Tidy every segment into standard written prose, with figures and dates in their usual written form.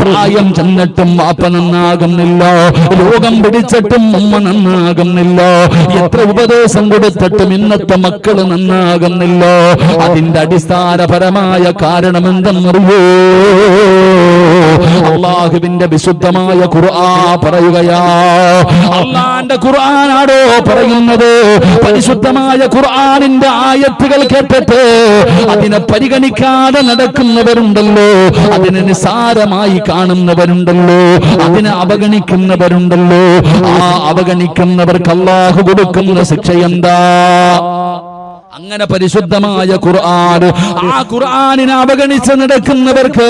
പ്രായം ചെന്നിട്ടും വാപ്പ നന്നാകുന്നില്ല, രോഗം പിടിച്ചിട്ടും ഉമ്മ നന്നാകുന്നില്ല, എത്ര ഉപദേശം കൊടുത്തിട്ടും ഇന്നത്തെ മക്കൾ നന്നാകുന്നില്ല. അതിന്റെ അടിസ്ഥാനപരമായ കാരണം എന്തെന്നറിയോ? അല്ലാഹുവിന്റെ വിശുദ്ധമായ ഖുർആൻ പറയുകയാ. അല്ലാഹുവിന്റെ ഖുർആനാണോ പറയുന്നത്? പരിശുദ്ധമായ ഖുർആനിന്റെ ആയത്തുകൾ കേട്ടിട്ട് അതിനെ പരിഗണിക്കാതെ നടക്കുന്നവരുണ്ടല്ലോ, അതിനെ നിസ്സാരമായി കാണുന്നവരുണ്ടല്ലോ, അതിനെ അവഗണിക്കുന്നവരുണ്ടല്ലോ. ആ അവഗണിക്കുന്നവർക്ക് അല്ലാഹു കൊടുക്കുന്ന ശിക്ഷ എന്താ? അങ്ങനെ പരിശുദ്ധമായ ഖുർആൻ, ആ ഖുർആനിനെ അവഗണിച്ച് നടക്കുന്നവർക്ക്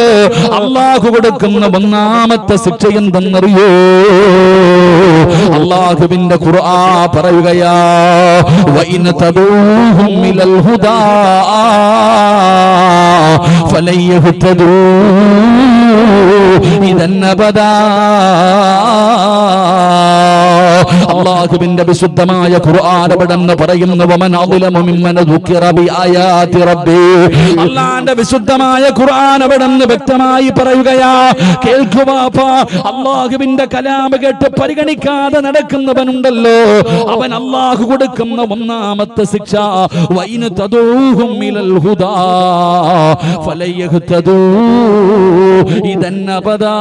അല്ലാഹു കൊടുക്കുന്ന ഒന്നാമത്തെ ശിക്ഷ എന്തെന്നറിയോ? അല്ലാഹുവിന്റെ ഖുർആൻ പറയുകയാ, വഇൻ തദൂഹും മിനൽ ഹുദാ ഫലൻ യഹ്തദൂ ഇദൻ അബദാ. അല്ലാഹുവിന്റെ വിശുദ്ധമായ ഖുർആൻ അവിടെന്ന് പറയുന്നു, വമൻ അദ്ലമു മിമ്മൻ ദുക്കിറ ബിആയാതി റബ്ബി. അല്ലാഹുവിന്റെ വിശുദ്ധമായ ഖുർആൻ അവിടെന്ന് വ്യക്തമായി പറയുകയാ, കേൾക്കുക അല്ലാഹുവിന്റെ കലാം കേട്ട് പരിഗണിക്കാതെ നടക്കുന്നവനുണ്ടല്ലോ, അവൻ അല്ലാഹു കൊടുക്കുന്ന ഒന്നാമത്തെ ശിക്ഷ വൈന തദൂഹും മിനൽ ഹുദാ ഫലൻ യഹ്തദൂ ഇദൻ അബദാ.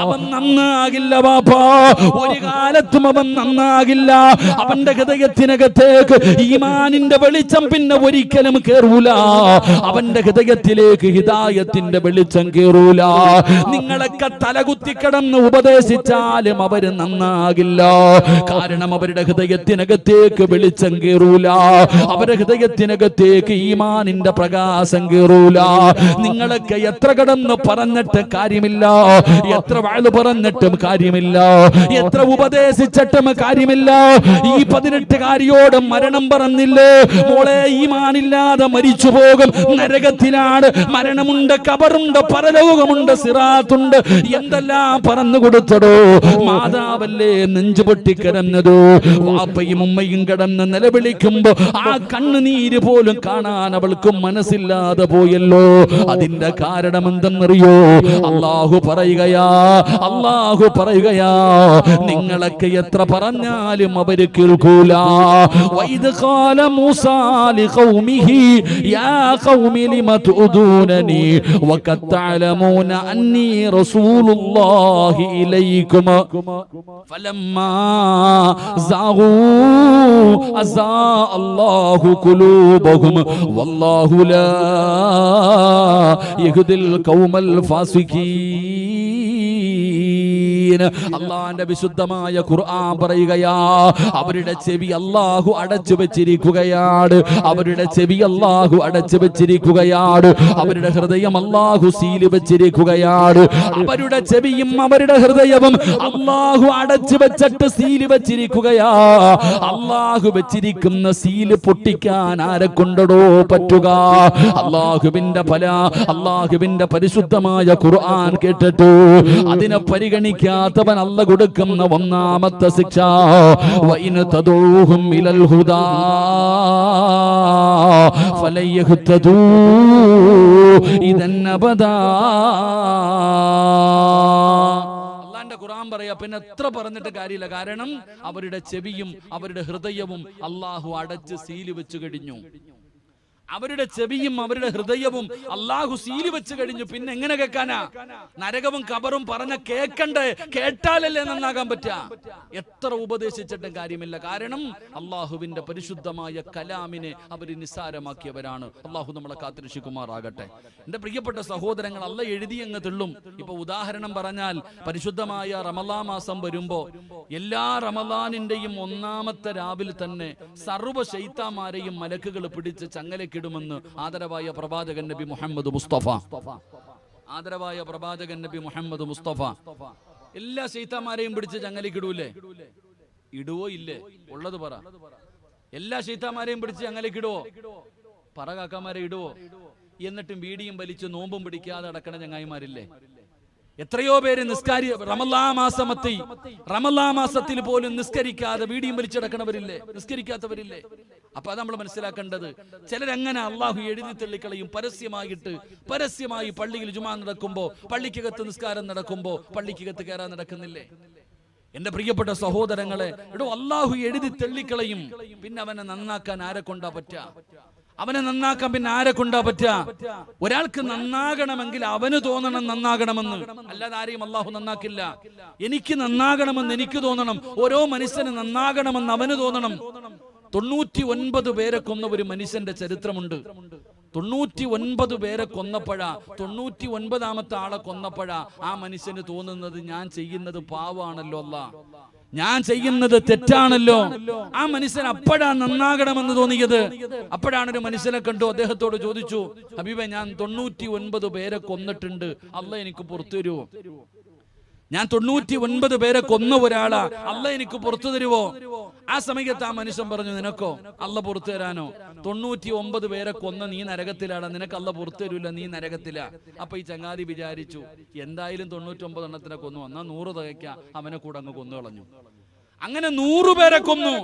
അവൻ നന്നാകില്ല ബാപ്പാ, ഒരു കാലത്തും അവൻ നന്നാകില്ല. അവന്റെ ഹൃദയത്തിനകത്തേക്ക് ഈമാനിന്റെ വെളിച്ചം പിന്നെ ഒരിക്കലും കേറൂല. അവന്റെ ഹൃദയത്തിലേക്ക് ഹിദായത്തിന്റെ വെളിച്ചം കേറൂല. നിങ്ങളൊക്കെ തലകുത്തിക്കിടന്ന് ഉപദേശിച്ചാലും അവര് നന്നാകില്ല. കാരണം അവരുടെ ഹൃദയത്തിനകത്തേക്ക് വെളിച്ചം കേറൂല, അവരുടെ ഹൃദയത്തിനകത്തേക്ക് ഈമാനിന്റെ പ്രകാശം കേറൂല. നിങ്ങളൊക്കെ എത്ര കടന്ന് പറഞ്ഞിട്ട് കാര്യമില്ല, എത്ര വാഴ് പറഞ്ഞിട്ടും കാര്യമില്ല, എത്ര ഉപദേശിച്ചിട്ടും കാര്യമില്ല. ഈ 18-കാരിയോട് മരണം പറഞ്ഞില്ലേ, മോളെ ഈമാനില്ലാതെ മരിച്ചു പോകും, നരകത്തിലാണ്, മരണമുണ്ട്, കബറുണ്ട്, പരലോകമുണ്ട്, സിറാത്തുണ്ട്, എന്തെല്ലാം പറഞ്ഞു കൊടുത്തടോ. മാതാവല്ലേ നെഞ്ചു പൊട്ടിക്കിടന്നതോ. വാപ്പയും ഉമ്മയും കിടന്ന് നിലവിളിക്കുമ്പോ ആ കണ്ണുനീര് പോലും കാണാൻ അവൾക്കും മനസ്സില്ലാതെ പോയല്ലോ. അതിന്റെ കാരണം എന്തെന്നറിയോ? അല്ലാഹു പറയുകയാ, അല്ലാഹു പറയുകയാ, നിങ്ങളൊക്കെ എത്ര പറഞ്ഞാലും അവര് കേൾക്കൂല. വൈദ് ഖാല മൂസാ ലിഖൗമിഹി യാ ഖൗമി ലിമ തുദൂനനി വഖദ് തഅലമൂന അന്നി റസൂലുള്ളാഹി ഇലൈക്കും ഫലമ്മാ സാഗൂ അസാ അല്ലാഹു ഖുലൂബഹും വല്ലാഹു ലാ യഹ്ദിൽ ഖൗമൽ ഫാസിഖീൻ. അല്ലാഹുവിന്റെ വിശുദ്ധമായ ഖുർആൻ പറയുകയാ, അവരുടെ ചെവി അല്ലാഹു അടച്ചു വെച്ചിരിക്കുകയാണ്, അവരുടെ ചെവി അല്ലാഹു അടച്ചു വെച്ചിരിക്കുകയാണ്, അവരുടെ ഹൃദയം അല്ലാഹു സീല് വെച്ചിരിക്കുകയാണ്. അവരുടെ ചെവിയും അവരുടെ ഹൃദയവും അല്ലാഹു അടച്ചു വെച്ചിട്ട് സീല് വെച്ചിരിക്കുകയാ. അല്ലാഹു വെച്ചിരിക്കുന്ന സീല് പൊട്ടിക്കാൻ ആരെ കൊണ്ടോ പറ്റുക? അല്ലാഹുവിന്റെ പരിശുദ്ധമായ ഖുർആൻ കേട്ടിട്ട് അതിനെ പരിഗണിക്കാത്തവൻ അല്ലാഹു കൊടുക്കുന്ന ഒന്നാമത്തെ ശിക്ഷ വഇൻ തദൂഹും ഇലൽ ഹുദാ ഫലൻ യഹ്തദൂ ഇദൻ അബദാ. അല്ലാഹുവിന്റെ ഖുർആൻ പറയാ, പിന്നെ എത്ര പറഞ്ഞിട്ട് കാര്യമില്ല. കാരണം അവരുടെ ചെവിയും അവരുടെ ഹൃദയവും അല്ലാഹു അടച്ച് സീല് വെച്ചു കഴിഞ്ഞു. അവരുടെ ചെവിയും അവരുടെ ഹൃദയവും അല്ലാഹു സീല് വെച്ച് കഴിഞ്ഞു. പിന്നെ എങ്ങനെ കേൾക്കാനാ? നരകവും കബറും പറഞ്ഞ കേൾക്കണ്ടേ? കേട്ടാലല്ലേ നന്നാകാൻ പറ്റുക? എത്ര ഉപദേശിച്ചിട്ടും കാര്യമില്ല. കാരണം അല്ലാഹുവിന്റെ പരിശുദ്ധമായ കലാമിനെ അവർ നിസ്സാരമാക്കിയവരാണ്. അല്ലാഹു നമ്മളെ കാത്തിരക്ഷിക്കുമാറാകട്ടെ. എന്റെ പ്രിയപ്പെട്ട സഹോദരങ്ങൾ, അല്ല എഴുതി അങ്ങ് തെള്ളും. ഇപ്പൊ ഉദാഹരണം പറഞ്ഞാൽ, പരിശുദ്ധമായ റമളാൻ മാസം വരുമ്പോ എല്ലാ റമളാനിന്റെയും ഒന്നാമത്തെ രാവിൽ തന്നെ സർവ്വ ശൈത്താന്മാരെയും മലക്കുകൾ പിടിച്ച് ചങ്ങലയ്ക്ക് ിടുമെന്ന് ആദരവായ പ്രവാചകൻ നബി മുഹമ്മദ് മുസ്തഫ, ആദരവായ പ്രവാചകൻ നബി മുഹമ്മദ് മുസ്തഫ എല്ലാ ശൈത്താന്മാരെയും പിടിച്ച് ചങ്ങലയ്ക്കിടൂലേ? ഇടുവോ ഇല്ലേ? ഉള്ളത് പറ. എല്ലാ ശൈത്താന്മാരെയും പിടിച്ച് ചങ്ങലയ്ക്കിടുവോ? പറ കാക്കാമാരെ, ഇടുവോ? എന്നിട്ടും വീടിയും വലിച്ച് നോമ്പും പിടിക്കാതെ അടക്കണ ചങ്ങായിമാരില്ലേ? എത്രയോ പേര് റമളാൻ മാസത്തിൽ പോലും നിസ്കരിക്കാതെ വീടിയും വലിച്ചടക്കണവരില്ലേ, നിസ്കരിക്കാത്തവരില്ലേ? അപ്പൊ അത് നമ്മൾ മനസ്സിലാക്കേണ്ടത്. ചിലരങ്ങനെ അള്ളാഹു എഴുതി തള്ളിക്കളയും. പരസ്യമായി പള്ളിയിൽ ജുമാ നടക്കുമ്പോ, പള്ളിക്കകത്ത് നിസ്കാരം നടക്കുമ്പോ പള്ളിക്കകത്ത് കയറാൻ നടക്കുന്നില്ലേ? എന്റെ പ്രിയപ്പെട്ട സഹോദരങ്ങളെ, അള്ളാഹു എഴുതി തള്ളിക്കളയും. പിന്നെ അവനെ നന്നാക്കാൻ ആരെ കൊണ്ടാ പറ്റുക? പിന്നെ ആരെ കൊണ്ടാ പറ്റുക? ഒരാൾക്ക് നന്നാകണമെങ്കിൽ അവന് തോന്നണം നന്നാകണമെന്ന്, അല്ലാതെ ആരെയും അള്ളാഹു നന്നാക്കില്ല. എനിക്ക് നന്നാകണമെന്ന് എനിക്ക് തോന്നണം, ഓരോ മനുഷ്യന് നന്നാകണമെന്ന് അവന് തോന്നണം. 99 പേരെ കൊന്ന ഒരു മനുഷ്യന്റെ ചരിത്രമുണ്ട്. 99 പേരെ കൊന്നപ്പോഴാ, 99ാമത്തെ ആളെ കൊന്നപ്പോഴാ ആ മനുഷ്യന് തോന്നുന്നത് ഞാൻ ചെയ്യുന്നത് പാവാണല്ലോ, ഞാൻ ചെയ്യുന്നത് തെറ്റാണല്ലോ. ആ മനുഷ്യൻ അപ്പോഴാ നന്നാകണമെന്ന് തോന്നിയത്. അപ്പോഴാണ് ഒരു മനുഷ്യനെ കണ്ടു, അദ്ദേഹത്തോട് ചോദിച്ചു, ഹബീബേ, ഞാൻ 99 പേരെ കൊന്നിട്ടുണ്ട്, അള്ളാഹ് എനിക്ക് പുറത്തു തരുമോ? ഞാൻ 99 പേരെ കൊന്ന ഒരാളാ, അള്ളാഹ് എനിക്ക് പുറത്തു തരുവോ? ആ സമയത്ത് ആ മനുഷ്യൻ പറഞ്ഞു, നിനക്കോ അള്ളാഹ് പുറത്തു തരാനോ? 99 പേരെ കൊന്ന നീ നരകത്തിലാണ്, നിനക്ക് അള്ളാഹ് പുറത്തു തരൂല, നീ നരകത്തിലാ. അപ്പൊ ഈ ചങ്ങാതി വിചാരിച്ചു, എന്തായാലും 99 എണ്ണത്തിനെ കൊന്നു, എന്നാ 100 തികയ്ക്കാം, അവനെ കൂടെ അങ്ങ് കൊന്നു കളഞ്ഞു. അങ്ങനെ 100 പേരെ കൊന്നു.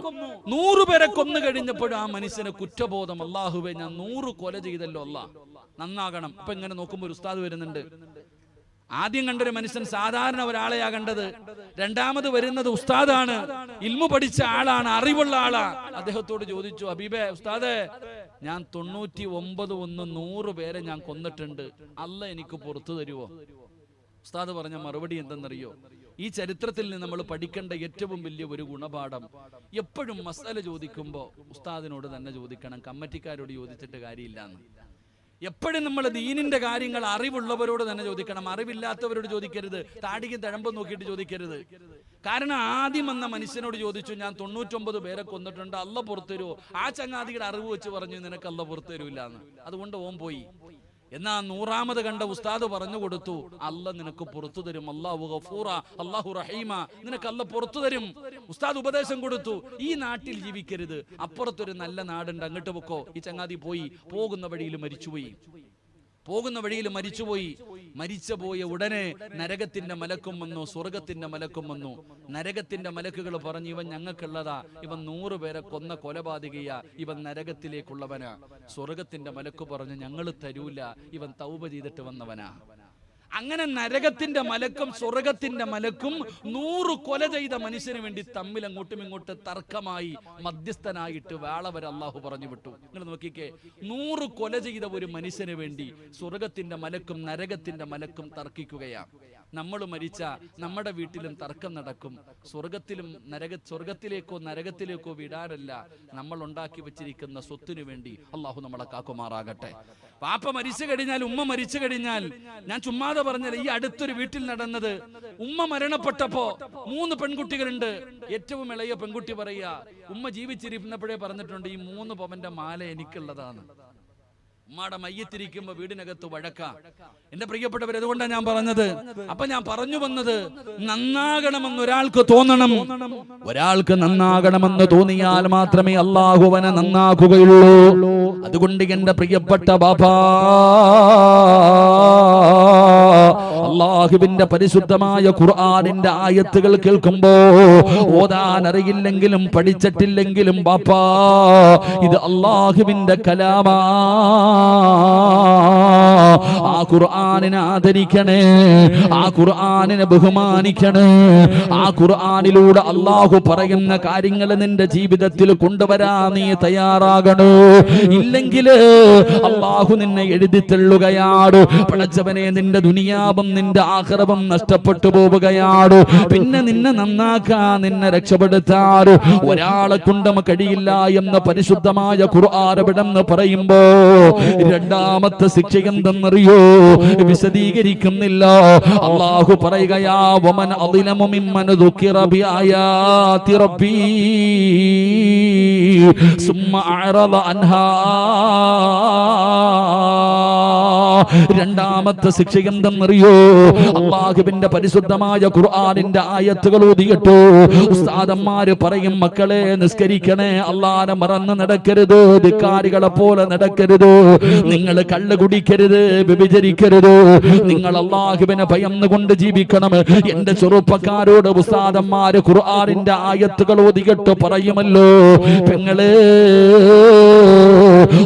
100 പേരെ കൊന്നു കഴിഞ്ഞപ്പോഴും ആ മനുഷ്യന് കുറ്റബോധം, അള്ളാഹുവേ, ഞാൻ 100 കൊല ചെയ്തല്ലോ, അള്ളാഹ് നന്നാകണം. അപ്പൊ ഇങ്ങനെ നോക്കുമ്പോൾ ഒരു ഉസ്താദ് വരുന്നുണ്ട്. ആദ്യം കണ്ടൊരു മനുഷ്യൻ സാധാരണ ഒരാളെയാ കണ്ടത്. രണ്ടാമത് വരുന്നത് ഉസ്താദാണ്, ഇൽമു പഠിച്ച ആളാണ്, അറിവുള്ള ആളാ. അദ്ദേഹത്തോട് ചോദിച്ചു, ഹബീബേ, ഉസ്താദേ, ഞാൻ 99 100 പേരെ ഞാൻ കൊന്നിട്ടുണ്ട്, അള്ളാഹ് എനിക്ക് പുറത്തു തരുവോ? ഉസ്താദ് പറഞ്ഞ മറുപടി എന്തെന്നറിയോ? ഈ ചരിത്രത്തിൽ നിന്ന് നമ്മൾ പഠിക്കേണ്ട ഏറ്റവും വലിയ ഒരു ഗുണപാഠം, എപ്പോഴും മസല ചോദിക്കുമ്പോൾ ഉസ്താദിനോട് തന്നെ ചോദിക്കണം, കമ്മിറ്റിക്കാരോട് ചോദിച്ചിട്ട് കാര്യമില്ലാന്ന്. എപ്പോഴും നമ്മൾ ദീനിന്റെ കാര്യങ്ങൾ അറിവുള്ളവരോട് തന്നെ ചോദിക്കണം, അറിവില്ലാത്തവരോട് ചോദിക്കരുത്, താടിക്കും തഴമ്പും നോക്കിയിട്ട് ചോദിക്കരുത്. കാരണം ആദ്യം വന്ന മനുഷ്യനോട് ചോദിച്ചു, ഞാൻ 99 പേരെ കൊന്നിട്ടുണ്ട്, അള്ളാഹ് പുറത്തു തരുമോ? ആ ചങ്ങാതിയുടെ അറിവ് വെച്ച് പറഞ്ഞു, നിനക്ക് അള്ളാഹ് പുറത്തു തരൂല്ല എന്ന്. അതുകൊണ്ട് ഓൻ പോയി. എന്നാ 100ാമത് കണ്ട ഉസ്താദ് പറഞ്ഞു കൊടുത്തു, അള്ളാഹ് നിനക്ക് പുറത്തു തരും, അല്ലാഹു ഗഫൂറ, അല്ലാഹു റഹീമ, നിനക്ക് അള്ളാഹ് പുറത്തു തരും. ഉസ്താദ് ഉപദേശം കൊടുത്തു, ഈ നാട്ടിൽ ജീവിക്കരുത്, അപ്പുറത്തൊരു നല്ല നാടുണ്ട്, അങ്ങോട്ട് പൊക്കോ. ഈ ചങ്ങാതി പോയി. പോകുന്ന വഴിയിൽ മരിച്ചുപോയി. മരിച്ചുപോയ ഉടനെ നരകത്തിന്റെ മലക്കും വന്നു, സ്വർഗത്തിന്റെ മലക്കും വന്നു. നരകത്തിന്റെ മലക്കുകൾ പറഞ്ഞു, ഇവൻ ഞങ്ങൾക്കുള്ളതാ, ഇവൻ 100 പേരെ കൊന്ന കൊലപാതകയാ, ഇവൻ നരകത്തിലേക്കുള്ളവനാ. സ്വർഗത്തിന്റെ മലക്ക് പറഞ്ഞു, ഞങ്ങൾ തരൂല, ഇവൻ തൗബ ചെയ്തിട്ട് വന്നവനാ. അങ്ങനെ നരകത്തിന്റെ മലക്കും സ്വർഗത്തിന്റെ മലക്കും 100 കൊല ചെയ്ത മനുഷ്യന് വേണ്ടി തമ്മിൽ അങ്ങോട്ടും ഇങ്ങോട്ട് തർക്കമായി മധ്യസ്ഥനായിട്ട് വേളവരെ അള്ളാഹു പറഞ്ഞു വിട്ടു. നിങ്ങൾ നോക്കിക്കേ, 100 കൊല ചെയ്ത ഒരു മനുഷ്യന് വേണ്ടി സ്വർഗത്തിന്റെ മലക്കും നരകത്തിന്റെ മലക്കും തർക്കിക്കുകയാണ്. നമ്മൾ മരിച്ച നമ്മുടെ വീട്ടിലും തർക്കം നടക്കും. സ്വർഗത്തിലേക്കോ നരകത്തിലേക്കോ വിടാനല്ല, നമ്മൾ ഉണ്ടാക്കി വെച്ചിരിക്കുന്ന സ്വത്തിനു വേണ്ടി. അള്ളാഹു നമ്മളെ കാക്കുമാറാകട്ടെ. പാപ്പ മരിച്ചു കഴിഞ്ഞാൽ, ഉമ്മ മരിച്ചു കഴിഞ്ഞാൽ, ഞാൻ ചുമ്മാതെ പറഞ്ഞത്, ഈ അടുത്തൊരു വീട്ടിൽ നടന്നത്, ഉമ്മ മരണപ്പെട്ടപ്പോ 3 പെൺകുട്ടികളുണ്ട്. ഏറ്റവും ഇളയ പെൺകുട്ടി പറയാ, ഉമ്മ ജീവിച്ചിരിക്കുന്നപ്പോഴേ പറഞ്ഞിട്ടുണ്ട്, ഈ 3 പവന്റെ മാല എനിക്കുള്ളതാണ്. ഉമ്മയുടെ മയ്യത്തിരിക്കുമ്പോ വീടിനകത്ത് വഴക്കാ. എന്റെ പ്രിയപ്പെട്ടവർ, അതുകൊണ്ടാണ് ഞാൻ പറഞ്ഞത്. അപ്പൊ ഞാൻ പറഞ്ഞു വന്നത്, നന്നാകണമെന്ന് ഒരാൾക്ക് തോന്നണം. ഒരാൾക്ക് നന്നാകണമെന്ന് തോന്നിയാൽ മാത്രമേ അള്ളാഹു അവനെ നന്നാക്കുകയുള്ളൂ. അതുകൊണ്ട് എന്റെ പ്രിയപ്പെട്ട ബാപ്പാ, അള്ളാഹുവിന്റെ പരിശുദ്ധമായ ഖുർആനിന്റെ ആയത്തുകൾ കേൾക്കുമ്പോ, ഓതാൻ അറിയില്ലെങ്കിലും പഠിച്ചിട്ടില്ലെങ്കിലും ബാപ്പാ, ഇത് അള്ളാഹുവിന്റെ കലാമാ. ആ ഖുർആനിനെ ആദരിക്കണേ, ആ ഖുർആനിനെ ബഹുമാനിക്കണേ. ആ ഖുർആനിലൂടെ അള്ളാഹു പറയുന്ന കാര്യങ്ങൾ നിന്റെ ജീവിതത്തിൽ കൊണ്ടുവരാൻ നീ തയ്യാറാകണോ? ഇല്ലെങ്കിൽ അള്ളാഹു നിന്നെ എഴുതി തള്ളുകയാണ്. പടച്ചവനെ, നിന്റെ ദുനിയാവും നിന്റെ ആഖിറവും നഷ്ടപ്പെട്ടു പോവുകയാണ്. പിന്നെ നിന്നെ നന്നാക്കാൻ, നിന്നെ രക്ഷപ്പെടുത്താൻ ഒരാളെ കൊണ്ടും കഴിയില്ല എന്ന് പരിശുദ്ധമായ ഖുർആൻ ഇവിടെന്ന് പറയുമ്പോ, രണ്ടാമത്തെ ശിക്ഷ എന്തെന്നറിയോ? വിശദീകരിക്കുന്നില്ല. അള്ളാഹു പറയുകയാ, വമൻ അളിമു മിമ്മൻ ദുക്കിറ ബിആയാതി റബ്ബി സുമ്മ അഅറദ അൻഹാ. രണ്ടാമത്തെ ശിക്ഷ എന്തെന്നറിയോ? അല്ലാഹുവിന്റെ പരിശുദ്ധമായ ഖുർആനിന്റെ ആയത്തുകൾ ഓതിയിട്ടു ഉസ്താദന്മാര് പറയും, മക്കളെ നിസ്കരിക്കണേ, അല്ലാഹനെ മറന്ന് നടക്കരുത്, ധിക്കാരികളെ പോലെ നടക്കരുത്, നിങ്ങൾ കള്ള് കുടിക്കരുത്, വ്യഭിചരിക്കരുത്, നിങ്ങൾ അല്ലാഹുവിനെ ഭയന്നുകൊണ്ട് ജീവിക്കണം. എന്റെ ചെറുപ്പക്കാരോട് ഉസ്താദന്മാര് ഖുർആനിന്റെ ആയത്തുകൾ ഓതിയിട്ട് പറയുമല്ലോ, പെങ്ങളെ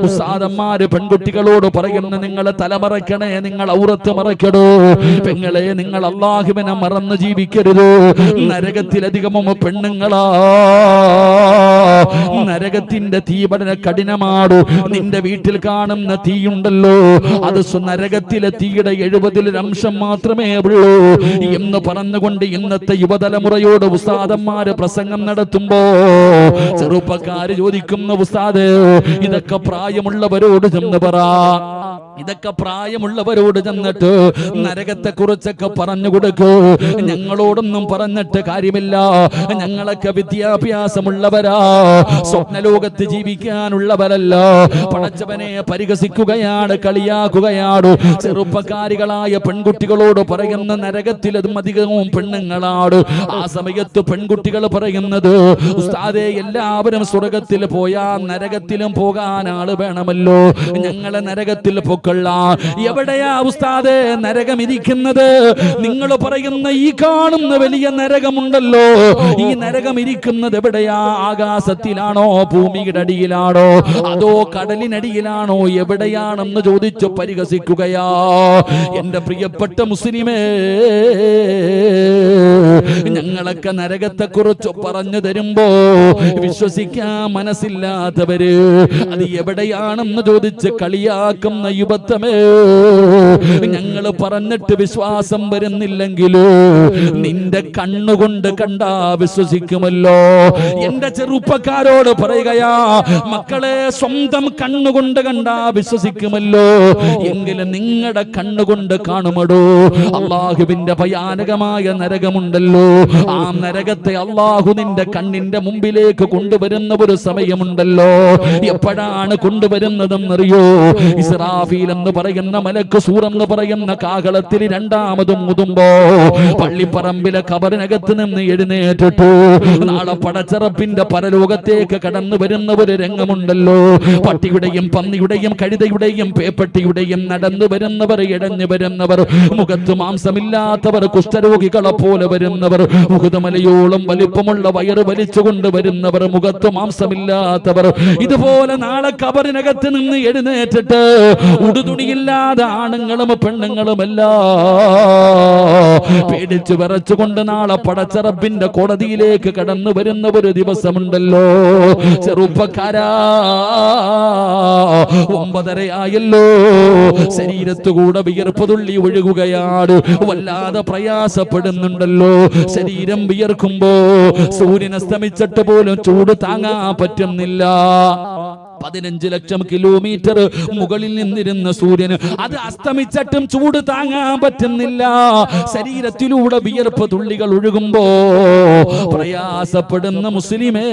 ഉസ്താദന്മാര് പെൺകുട്ടികളോട് പറയുന്ന, നിങ്ങൾ തലമറക്കണേ, നിങ്ങൾ ഔറത്ത് മറക്കടോ, പെങ്ങളെ നിങ്ങൾ അല്ലാഹുവിനെ മറന്ന് ജീവിക്കരുത്. നരകത്തിലധികമോ പെണ്ണുങ്ങളാ, നരകത്തിന്റെ തീ വളരെ കഠിനമാടു. നിന്റെ വീട്ടിൽ കാണുന്ന തീയുണ്ടല്ലോ, അത് നരകത്തിലെ തീയുടെ 70% മാത്രമേ ഉള്ളൂ എന്ന് പറഞ്ഞുകൊണ്ട് ഇന്നത്തെ യുവതലമുറയോട് ഉസ്താദന്മാര് പ്രസംഗം നടത്തുമ്പോ ചെറുപ്പക്കാര് ചോദിക്കുന്ന, ഉസ്താദ് ഇതൊക്കെ പ്രായമുള്ളവരോട് ചെന്ന് പറ, ഇതൊക്കെ പ്രായമുള്ളവരോട് ചെന്നിട്ട് നരകത്തെ കുറിച്ചൊക്കെ പറഞ്ഞു കൊടുക്കൂ. ഞങ്ങളോടൊന്നും പറഞ്ഞിട്ട് കാര്യമില്ല, ഞങ്ങളൊക്കെ വിദ്യാഭ്യാസമുള്ളവരാ, സ്വപ്നലോകത്ത് ജീവിക്കാനുള്ളവരല്ല. പടച്ചവനെ പരിഹസിക്കുകയാണ്, കളിയാക്കുകയാണ്. ചെറുപ്പക്കാരികളായ പെൺകുട്ടികളോട് പറയുന്ന, നരകത്തിലതും അധികവും പെണ്ണുങ്ങളാണ്. ആ സമയത്ത് പെൺകുട്ടികൾ പറയുന്നത്, ഉസ്താദേ എല്ലാവരും സ്വർഗത്തിൽ പോയാ നരകത്തിലും പോകാൻ ആള് വേണമല്ലോ, ഞങ്ങളെ നരകത്തിൽ പൊക്കള. എവിടെയാ ഉസ്താദേ നരകം ഇരിക്കുന്നത്? നിങ്ങൾ പറയുന്ന ഈ കാണുന്ന വലിയ നരകമുണ്ടല്ലോ, ഈ നരകം ഇരിക്കുന്നത് എവിടെയാ? ആകാശത്തിലാണോ, ഭൂമിയുടെ അടിയിലാണോ, അതോ കടലിനടിയിലാണോ, എവിടെയാണെന്ന് ചോദിച്ചു പരിഹസിക്കുകയാ. എന്റെ പ്രിയപ്പെട്ട മുസ്ലിമേ, ഞങ്ങളൊക്കെ നരകത്തെ കുറിച്ച് പറഞ്ഞു തരുമ്പോ വിശ്വസിക്കാൻ മനസ്സില്ലാത്തവര് അത് എവിടെയാണെന്ന് ചോദിച്ച് കളിയാക്കുന്ന യുവത്വമേ, ഞങ്ങൾ പറഞ്ഞിട്ട് വിശ്വാസം വരുന്നില്ലെങ്കിലോ നിന്റെ കണ്ണുകൊണ്ട് കണ്ടാ വിശ്വസിക്കുമല്ലോ. എന്റെ ചെറുപ്പക്കാരോട് പറയുകയാ, മക്കളെ സ്വന്തം കണ്ണുകൊണ്ട് കണ്ടാ വിശ്വസിക്കുമല്ലോ, എങ്കിലും നിങ്ങളുടെ കണ്ണുകൊണ്ട് കാണുമടോ. അല്ലാഹുവിന്റെ ഭയാനകമായ നരകമുണ്ടല്ലോ, ആ നരകത്തെ അല്ലാഹു നിന്റെ കണ്ണിന്റെ മുമ്പിലേക്ക് കൊണ്ടുവരുന്ന ഒരു സമയമുണ്ടല്ലോ. എപ്പോഴാണ് കൊണ്ടുവരുന്നതെന്നറിയോ? ഇസ്രാഫീൽ എന്ന് പറയുന്ന മലക്ക്, സൂർ എന്ന് പറയുന്ന കാഹളത്തിൽ രണ്ടാമതും മുതുമ്പോ പള്ളിപ്പറമ്പിലെ ഖബറിനകത്ത് നിന്ന് എഴുന്നേറ്റിട്ടു നാളെ പടച്ചറപ്പിന്റെ പരലോകത്തേക്ക് കടന്നു വരുന്ന ഒരു രംഗമുണ്ടല്ലോ. പട്ടിയുടെയും പന്നിയുടെയും കഴുതയുടെയും പേപ്പട്ടിയുടെയും നടന്നു വരുന്നവർ, ഇടഞ്ഞു വരുന്നവർ, മുഖത്ത് മാംസമില്ലാത്തവർ, കുഷ്ഠരോഗികളെ പോലെ വരുന്നവർ, മുഖമലയോളം വലിപ്പമുള്ള വയറ് വലിച്ചുകൊണ്ട് വരുന്നവർ, മുഖത്ത് മാംസമില്ലാത്തവർ, ഇതുപോലെ നാളെ ഖബറിനകത്ത് നിന്ന് എഴുന്നേറ്റിട്ട് ഉടുതുണിയില്ലാതെ ആണുങ്ങളും പെണ്ണുങ്ങളുമല്ല പേടിച്ചു വിറച്ചുകൊണ്ട് നാളെ പടച്ചറപ്പിന്റെ കോടതിയിലേക്ക് കടന്നു വരുന്ന ഒരു ദിവസമുണ്ടല്ലോ. ചെറുപ്പക്കാരാ, 9:30 ആയല്ലോ, ശരീരത്തുകൂടെ വിയർപ്പ് തുള്ളി ഒഴുകുകയാണ്, വല്ലാതെ പ്രയാസപ്പെടുന്നുണ്ടല്ലോ. ശരീരം വിയർക്കുമ്പോ സൂര്യൻ അസ്തമിച്ചിട്ട് പോലും ചൂട് താങ്ങാൻ പറ്റുന്നില്ല. 15 ലക്ഷം കിലോമീറ്റർ മുകളിൽ നിന്നിരുന്ന സൂര്യന് അത് അസ്തമിച്ചിട്ടും ചൂട് താങ്ങാൻ പറ്റുന്നില്ല. ശരീരത്തിലൂടെ വിയർപ്പ് തുള്ളികൾ ഒഴുകുമ്പോ പ്രയാസപ്പെടുന്ന മുസ്ലിമേ,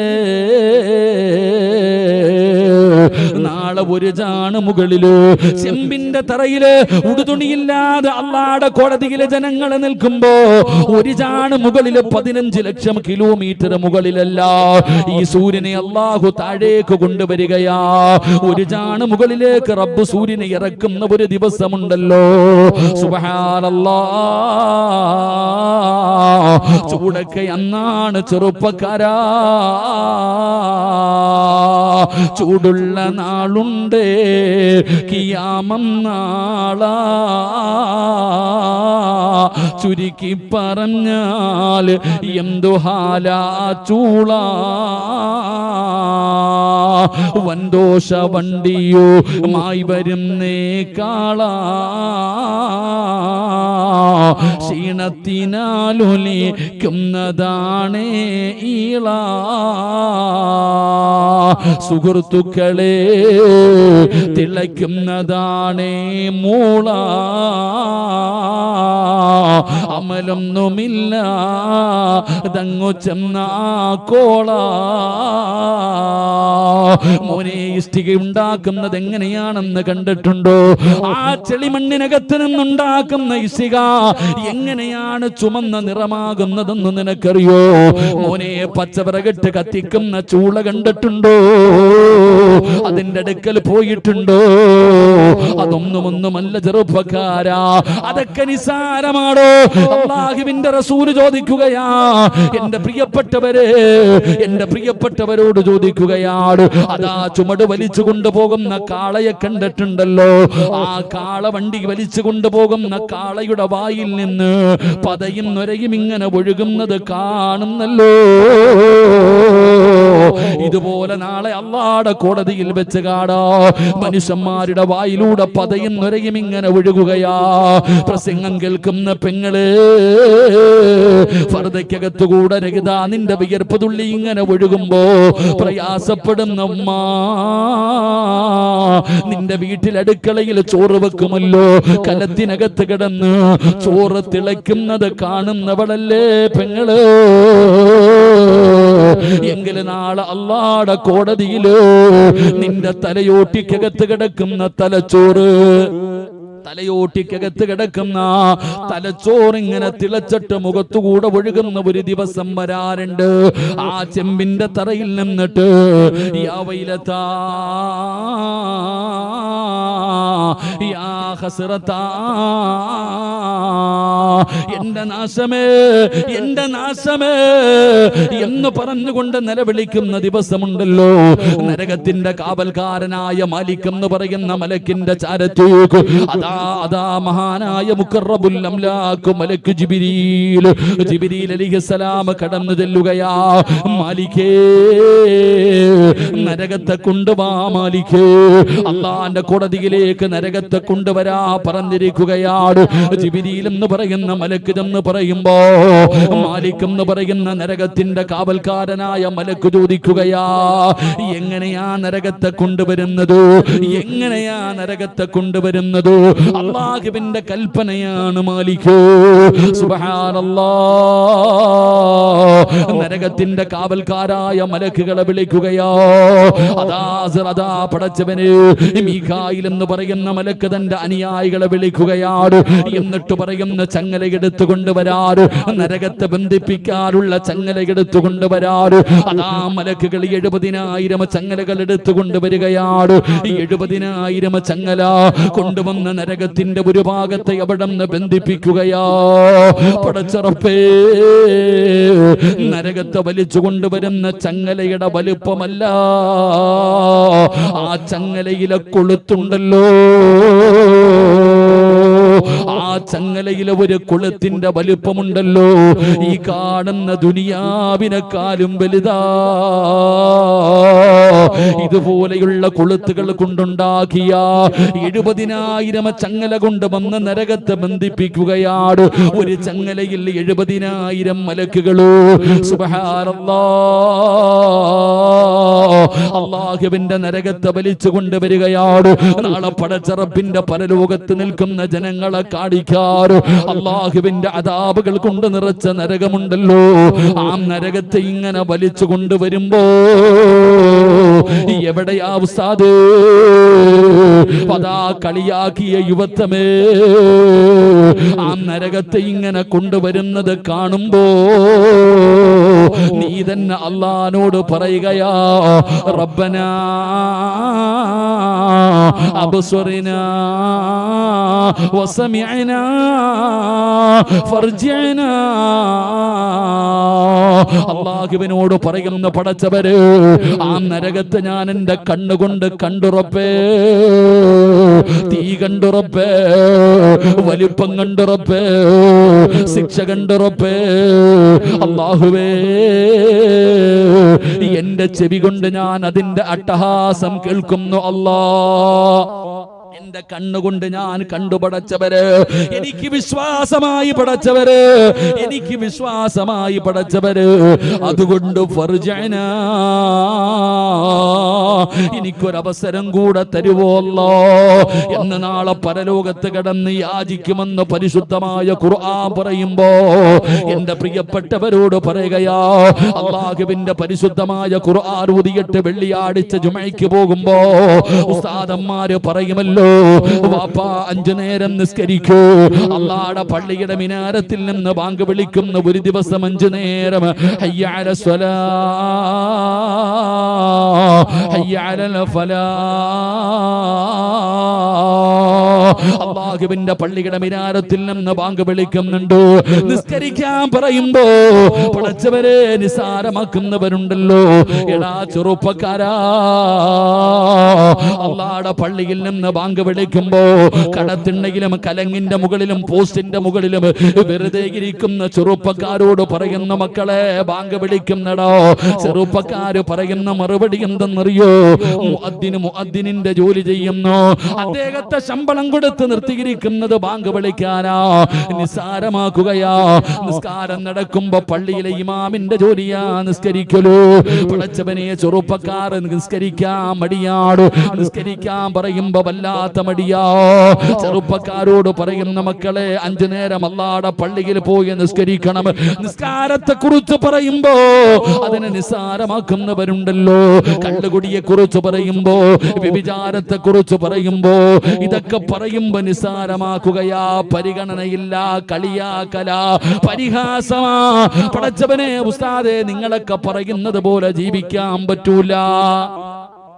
നാളെ ഒരു ജാണ് മുകളില് ചെമ്പിന്റെ തറയില് ഉടുതുണിയില്ലാതെ അള്ളാടെ കോടതിയിലെ ജനങ്ങളെ നിൽക്കുമ്പോ ഒരു ജാണ് മുകളില് 15 ലക്ഷം കിലോമീറ്റർ മുകളിലല്ല ഈ സൂര്യനെ അള്ളാഹു താഴേക്ക് കൊണ്ടുവരികയാ. ഒരു ജാണ് മുകളിലേക്ക് റബ്ബ് സൂര്യനെ ഇറക്കുന്ന ഒരു ദിവസമുണ്ടല്ലോ. സുബ്ഹാനല്ലാഹ്, ചൂടൊക്കെ അന്നാണ് ചെറുപ്പക്കാരാ. ചൂടുള്ള നാളുണ്ട്, കിയാമം നാളാ. ചുരുക്കി പറഞ്ഞാൽ എന്തു ഹാലാ ചൂളാ. വൻദോഷ വണ്ടിയോ മായി വരുന്നേ കാളാ. ക്ഷീണത്തിനാലൊലിക്കുന്നതാണേ ഈള. സുഹൃത്തുക്കളെ തിളയ്ക്കുന്നതാണേ മൂള. അമലൊന്നുമില്ല തങ്ങു ചെന്ന കോള. മോനെ ഇഷ്ടിക ഉണ്ടാക്കുന്നത് എങ്ങനെയാണെന്ന് കണ്ടിട്ടുണ്ടോ? ആ ചെളിമണ്ണിനകത്ത് നിന്നുണ്ടാക്കുന്ന ഇഷ്ടിക എങ്ങനെയാണ് ചുമന്ന നിറമാകുന്നതെന്ന് നിനക്കറിയോ? മോനെ പച്ചവിറകിട്ട് കത്തിക്കുന്ന ചൂള കണ്ടിട്ടുണ്ടോ? അതിന്റെ അടുക്കൽ പോയിട്ടുണ്ടോ? അതൊന്നുമൊന്നുമല്ല ചെറുപ്പക്കാരാ, അതൊക്കെ നിസാരമാണോ? അല്ലാഹുവിന്റെ റസൂൽ ചോദിക്കുകയാ, എന്റെ പ്രിയപ്പെട്ടവരെ, എന്റെ പ്രിയപ്പെട്ടവരോട് ചോദിക്കുകയാണ്. അതാ ചുമട് വലിച്ചു കൊണ്ടുപോകുന്ന കാളയെ കണ്ടിട്ടുണ്ടല്ലോ? ആ കാള വണ്ടി വലിച്ചു കൊണ്ടുപോകുന്ന കാളയുടെ വായിൽ നിന്ന് പതയും നൊരയും ഇങ്ങനെ ഒഴുകുന്നത് കാണുന്നല്ലോ. ഇതുപോലെ നാളെ അല്ലാഹുവിന്റെ കോടതിയിൽ വെച്ച് കാണാ മനുഷ്യന്മാരുടെ വായിലൂടെ പതയും നൊരയും ഇങ്ങനെ ഒഴുകുകയാ. പ്രസംഗം കേൾക്കുന്ന പെങ്ങളെ, ഫർദയ്ക്കകത്തുകൂടെ രഹിതാ നിന്റെ വിയർപ്പ് തുള്ളി ഇങ്ങനെ ഒഴുകുമ്പോ പ്രയാസപ്പെടുന്ന ഉമ്മ, നിന്റെ വീട്ടിൽ അടുക്കളയിൽ ചോറ് വെക്കുമല്ലോ, കലത്തിനകത്ത് കിടന്ന് ചോറ് തിളയ്ക്കുന്നത് കാണുന്നവളല്ലേ പെങ്ങള്? എങ്കിൽ നാളെ അല്ലാഹുവിന്റെ കോടതിയില് നിന്റെ തലയോട്ടിക്കകത്ത് കിടക്കുന്ന തലച്ചോറ്, തലയോട്ടിക്കകത്ത് കിടക്കുന്ന തലച്ചോറിങ്ങനെ തിളച്ചിട്ട് മുഖത്തുകൂടെ ഒഴുകുന്ന ഒരു ദിവസം വരാറുണ്ട്. ആ ചെമ്പിന്റെ തറയിൽ നിന്നിട്ട് യാ വൈലതാ യാ ഹസ്രതാ, എന്റെ നാശമേ, എന്റെ നാശമേ എന്ന് പറഞ്ഞുകൊണ്ട് നിലവിളിക്കുന്ന ദിവസമുണ്ടല്ലോ. നരകത്തിന്റെ കാവൽക്കാരനായ മാലിക് എന്ന് പറയുന്ന മലക്കിന്റെ ചാരത്തേക്ക് അതാ മഹാനായ മുഖറബുൽ അംലാഖ് മലക്ക് ജിബ്രീൽ അലൈഹിസ്സലാം കടന്നു ചെല്ലുകയാ. മാലിക്കേ, നരകത്തെ കൊണ്ടുവാ മാലിക്കേ, അല്ലാഹുവിന്റെ കോടതിയിലേക്ക് നരകത്തെ കൊണ്ടുവരാ പറഞ്ഞിരിക്കുകയാണ്. ജിബ്രീൽ എന്ന് പറയുന്ന മലക്ക് എന്ന് പറയുമ്പോ മാലിക് എന്ന് പറയുന്ന നരകത്തിന്റെ കാവൽക്കാരനായ മലക്ക് ചോദിക്കുകയാ, എങ്ങനെയാ നരകത്തെ കൊണ്ടുവരുന്നത്? എങ്ങനെയാ നരകത്തെ കൊണ്ടുവരുന്നത്? അല്ലാഹുവിന്റെ കൽപ്പനയാണ് മാലിക്. സുബ്ഹാനല്ലാഹ്, നരകത്തിന്റെ കാവൽക്കാരായ മലക്കുകളെ വിളിക്കുകയോ. അതാ പടച്ചവന് മീഖായിൽ എന്ന് പറയുന്ന മലക്ക് തന്റെ അനുയായികളെ വിളിക്കുകയാണ്. എന്നിട്ട് പറയുന്ന ചങ്ങല എടുത്തുകൊണ്ട് വരാറ്, നരകത്തെ ബന്ധിപ്പിക്കാനുള്ള ചങ്ങല എടുത്തുകൊണ്ട് വരാറ്. അതാ മലക്കുകൾ 70,000 ചങ്ങലകൾ എടുത്തുകൊണ്ട് വരികയാണ്. 70,000 ചങ്ങല കൊണ്ടുവന്ന നരകത്തിന്റെ ഒരു ഭാഗത്തെ അവിടെ നിന്ന് ബന്ധിപ്പിക്കുകയാ. പടച്ചറപ്പേ, നരകത്തെ വലിച്ചു കൊണ്ടുവരുന്ന ചങ്ങലയുടെ വലുപ്പമല്ല, ആ ചങ്ങലയിലെ കൊളുത്തുണ്ടല്ലോ, ആ ചങ്ങലയിലെ ഒരു കൊളുത്തിന്റെ വലുപ്പമുണ്ടല്ലോ, ഈ കാണുന്ന ദുനിയാവിനെക്കാളും വലുതാ. ഇതുപോലെയുള്ള കൊളുത്തുകൾ കൊണ്ടുണ്ടാക്കിയ 70,000 ചങ്ങല കൊണ്ട് വന്ന് നരകത്തെ ബന്ധിപ്പിക്കുകയാണ്. ഒരു ചങ്ങലയിൽ 70,000 മലക്കുകളോ. സുബ്ഹാനല്ലാഹ്, അല്ലാഹുവിന്റെ നരകത്തെ വലിച്ചു കൊണ്ടുവരികയാണ്. നാളെ പടച്ചറപ്പിന്റെ പരലോകത്ത് നിൽക്കുന്ന ജനങ്ങളെ കാണിക്കാറ് അല്ലാഹുവിന്റെ അദാബുകൾ കൊണ്ട് നിറച്ച നരകമുണ്ടല്ലോ, ആ നരകത്തെ ഇങ്ങനെ വലിച്ചു കൊണ്ടുവരുമ്പോ എവിടെയാ ഉസ്താദേ? അതാ കളിയാക്കിയ യുവത്വമേ, ആ നരകത്തെ ഇങ്ങനെ കൊണ്ടുവരുന്നത് കാണുമ്പോ നീ തന്നെ അല്ലാഹുവോട് പറയുകയാ, റബ്ബനാ അബ്സ്വറിനാ വസമിഅനാ ഫർജിഅനാ. അല്ലാഹുവിനോട് പറയുന്ന പടച്ചവര്, ആ നരകത്തെ ഞാൻ എന്റെ കണ്ണുകൊണ്ട് കണ്ടുറപ്പേ, തീ കണ്ടുറപ്പേ, വലിപ്പം കണ്ടുറപ്പേ, ശിക്ഷ കണ്ടുറപ്പേ. അല്ലാഹുവേ, എന്റെ ചെവി കൊണ്ട് ഞാൻ അതിന്റെ അട്ടഹാസം കേൾക്കുന്നു. അല്ലാ, എന്റെ കണ്ണുകൊണ്ട് ഞാൻ കണ്ടു പടച്ചവര്, എനിക്ക് വിശ്വാസമായി പടച്ചവര്, എനിക്ക് വിശ്വാസമായി പടച്ചവര്. അതുകൊണ്ട് ഫർജഅനാ, എനിക്കൊരവസരം കൂടെ തരുവോ അല്ലാ എന്ന് നാളെ പരലോകത്ത് കിടന്ന് യാചിക്കുമെന്ന് പരിശുദ്ധമായ ഖുർആൻ പറയുമ്പോ എന്റെ പ്രിയപ്പെട്ടവരോട് പറയുകയാ, അല്ലാഹുവിന്റെ പരിശുദ്ധമായ ഖുർആൻ ഊതിയിട്ട് വെള്ളിയാഴ്ച ജുമഅയ്ക്ക് പോകുമ്പോ ഉസ്താദന്മാര് പറയുമല്ലോ, വാപ്പാ 5 നേരം നിസ്കരിക്കൂ. അല്ലാഹുവിന്റെ പള്ളിയുടെ മിനാരത്തിൽ നിന്ന് ബാങ്ക് വിളിക്കുന്ന ഒരു ദിവസം 5 നേരം ഹയ്യ അലൽ സ്വലാ ഹയ്യ അലൽ ഫലാ. അല്ലാഹുവിന്റെ പള്ളിയുടെ മിനാരത്തിൽ നിന്ന് ബാങ്ക് വിളിക്കുന്നുണ്ട്. നിസ്കരിക്കാൻ പറയുമ്പോ പടച്ചവരെ നിസാരമാക്കുന്നവരുണ്ടല്ലോ. എടാ ചെറുപ്പക്കാരാ, അല്ലാഹുവിന്റെ പള്ളിയിൽ നിന്ന് ബാങ്ക് വിളിക്കുമ്പോ കടത്തിണ്ണയിലും കലങ്ങിന്റെ മുകളിലും പോസ്റ്റിന്റെ മുകളിലും വെറുതെ ഇരിക്കുന്ന ചെറുപ്പക്കാരോട് പറയുന്ന മക്കളെ, ബാങ്ക് വിളിക്കുന്നടോ. ചെറുപ്പക്കാര് പറയുന്ന മറുപടി എന്തെന്നറിയോ? മുഅദ്ദിനിന്റെ ജോലി ചെയ്യുന്നു, അദ്ദേഹത്തെ ശമ്പളം കൊടുത്ത് നിർത്തിയിരിക്കുന്നത് ബാങ്ക് വിളിക്കാനാ, നിസ്സാരമാക്കുകയാ. നിസ്കാരം നടക്കുമ്പോ പള്ളിയിലെ ഇമാമിന്റെ ജോലിയാ നിസ്കരിക്കലോ. പടച്ചവനെ, ചെറുപ്പക്കാർ നിസ്കരിക്കാൻ മടിയാട്, നിസ്കരിക്കാൻ പറയുമ്പോ വല്ലാത്ത മടിയാ. ചെറുപ്പക്കാരോട് പറയുന്ന മക്കളെ, 5 നേരം അല്ലാഹുവിന്റെ പള്ളിയിൽ പോയി നിസ്കരിക്കണം. നിസ്കാരത്തെ കുറിച്ച് പറയുമ്പോ അതിനെ നിസ്സാരമാക്കുന്നവരുണ്ടല്ലോ. കള്ളുകുടിയെ കുറിച്ച് പറയുമ്പോ, വ്യഭിചാരത്തെ കുറിച്ച് പറയുമ്പോ, ഇതൊക്കെ പറയുമ്പോ നിസ്സാരമാക്കുകയാ. പരിഗണനയില്ല, കളിയാക്കല, പരിഹാസമാ. പടച്ചവനെ ഉസ്താദേ, നിങ്ങളൊക്കെ പറയുന്നത് പോലെ ജീവിക്കാൻ പറ്റൂല.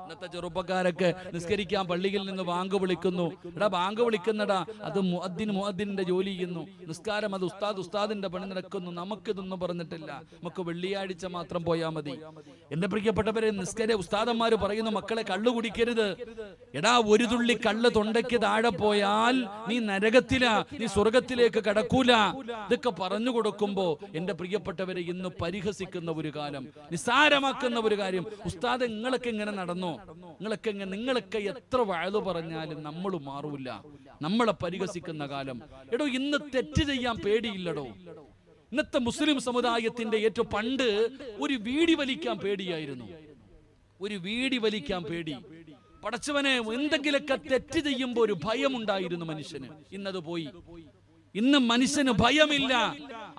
ഇന്നത്തെ ചെറുപ്പക്കാരൊക്കെ നിസ്കരിക്കാൻ പള്ളിയിൽ നിന്ന് ബാങ്ക് വിളിക്കുന്നു. എടാ ബാങ്ക് വിളിക്കുന്നടാ, അത് മുഅദ്ദിനിന്റെ ജോലി ചെയ്യുന്നു. നിസ്കാരം അത് ഉസ്താദിന്റെ പണി നടക്കുന്നു. നമുക്കിതൊന്നും പറഞ്ഞിട്ടില്ല, നമുക്ക് വെള്ളിയാഴ്ച മാത്രം പോയാൽ മതി. എന്റെ പ്രിയപ്പെട്ടവരെ, ഉസ്താദന്മാര് പറയുന്നു, മക്കളെ കള്ളു കുടിക്കരുത്. എടാ, ഒരു തുള്ളി കള്ള് തൊണ്ടയ്ക്ക് താഴെ പോയാൽ നീ നരകത്തിലാ, നീ സ്വർഗത്തിലേക്ക് കടക്കൂല. ഇതൊക്കെ പറഞ്ഞു കൊടുക്കുമ്പോ എന്റെ പ്രിയപ്പെട്ടവരെ, ഇന്ന് പരിഹസിക്കുന്ന ഒരു കാലം, നിസ്സാരമാക്കുന്ന ഒരു കാര്യം. ഉസ്താദ് നിങ്ങളൊക്കെ ഇങ്ങനെ നടന്നോ? നിങ്ങളൊക്കെ എത്ര വഅദ് പറഞ്ഞാലും നമ്മൾ മാറൂല. നമ്മളെ പരിഹസിക്കുന്ന കാലം. എടോ, ഇന്ന് തെറ്റ് ചെയ്യാൻ പേടിയില്ലടോ. ഇന്നത്തെ മുസ്ലിം സമുദായത്തിന്റെ ഏറ്റവും പണ്ട് ഒരു വീടി വലിക്കാൻ പേടിയായിരുന്നു. ഒരു വീടി വലിക്കാൻ പേടി. പടച്ചവനെ, എന്തെങ്കിലൊക്കെ തെറ്റ് ചെയ്യുമ്പോ ഒരു ഭയമുണ്ടായിരുന്നു മനുഷ്യന്. ഇന്നത് പോയി. ഇന്ന് മനുഷ്യന് ഭയമില്ല,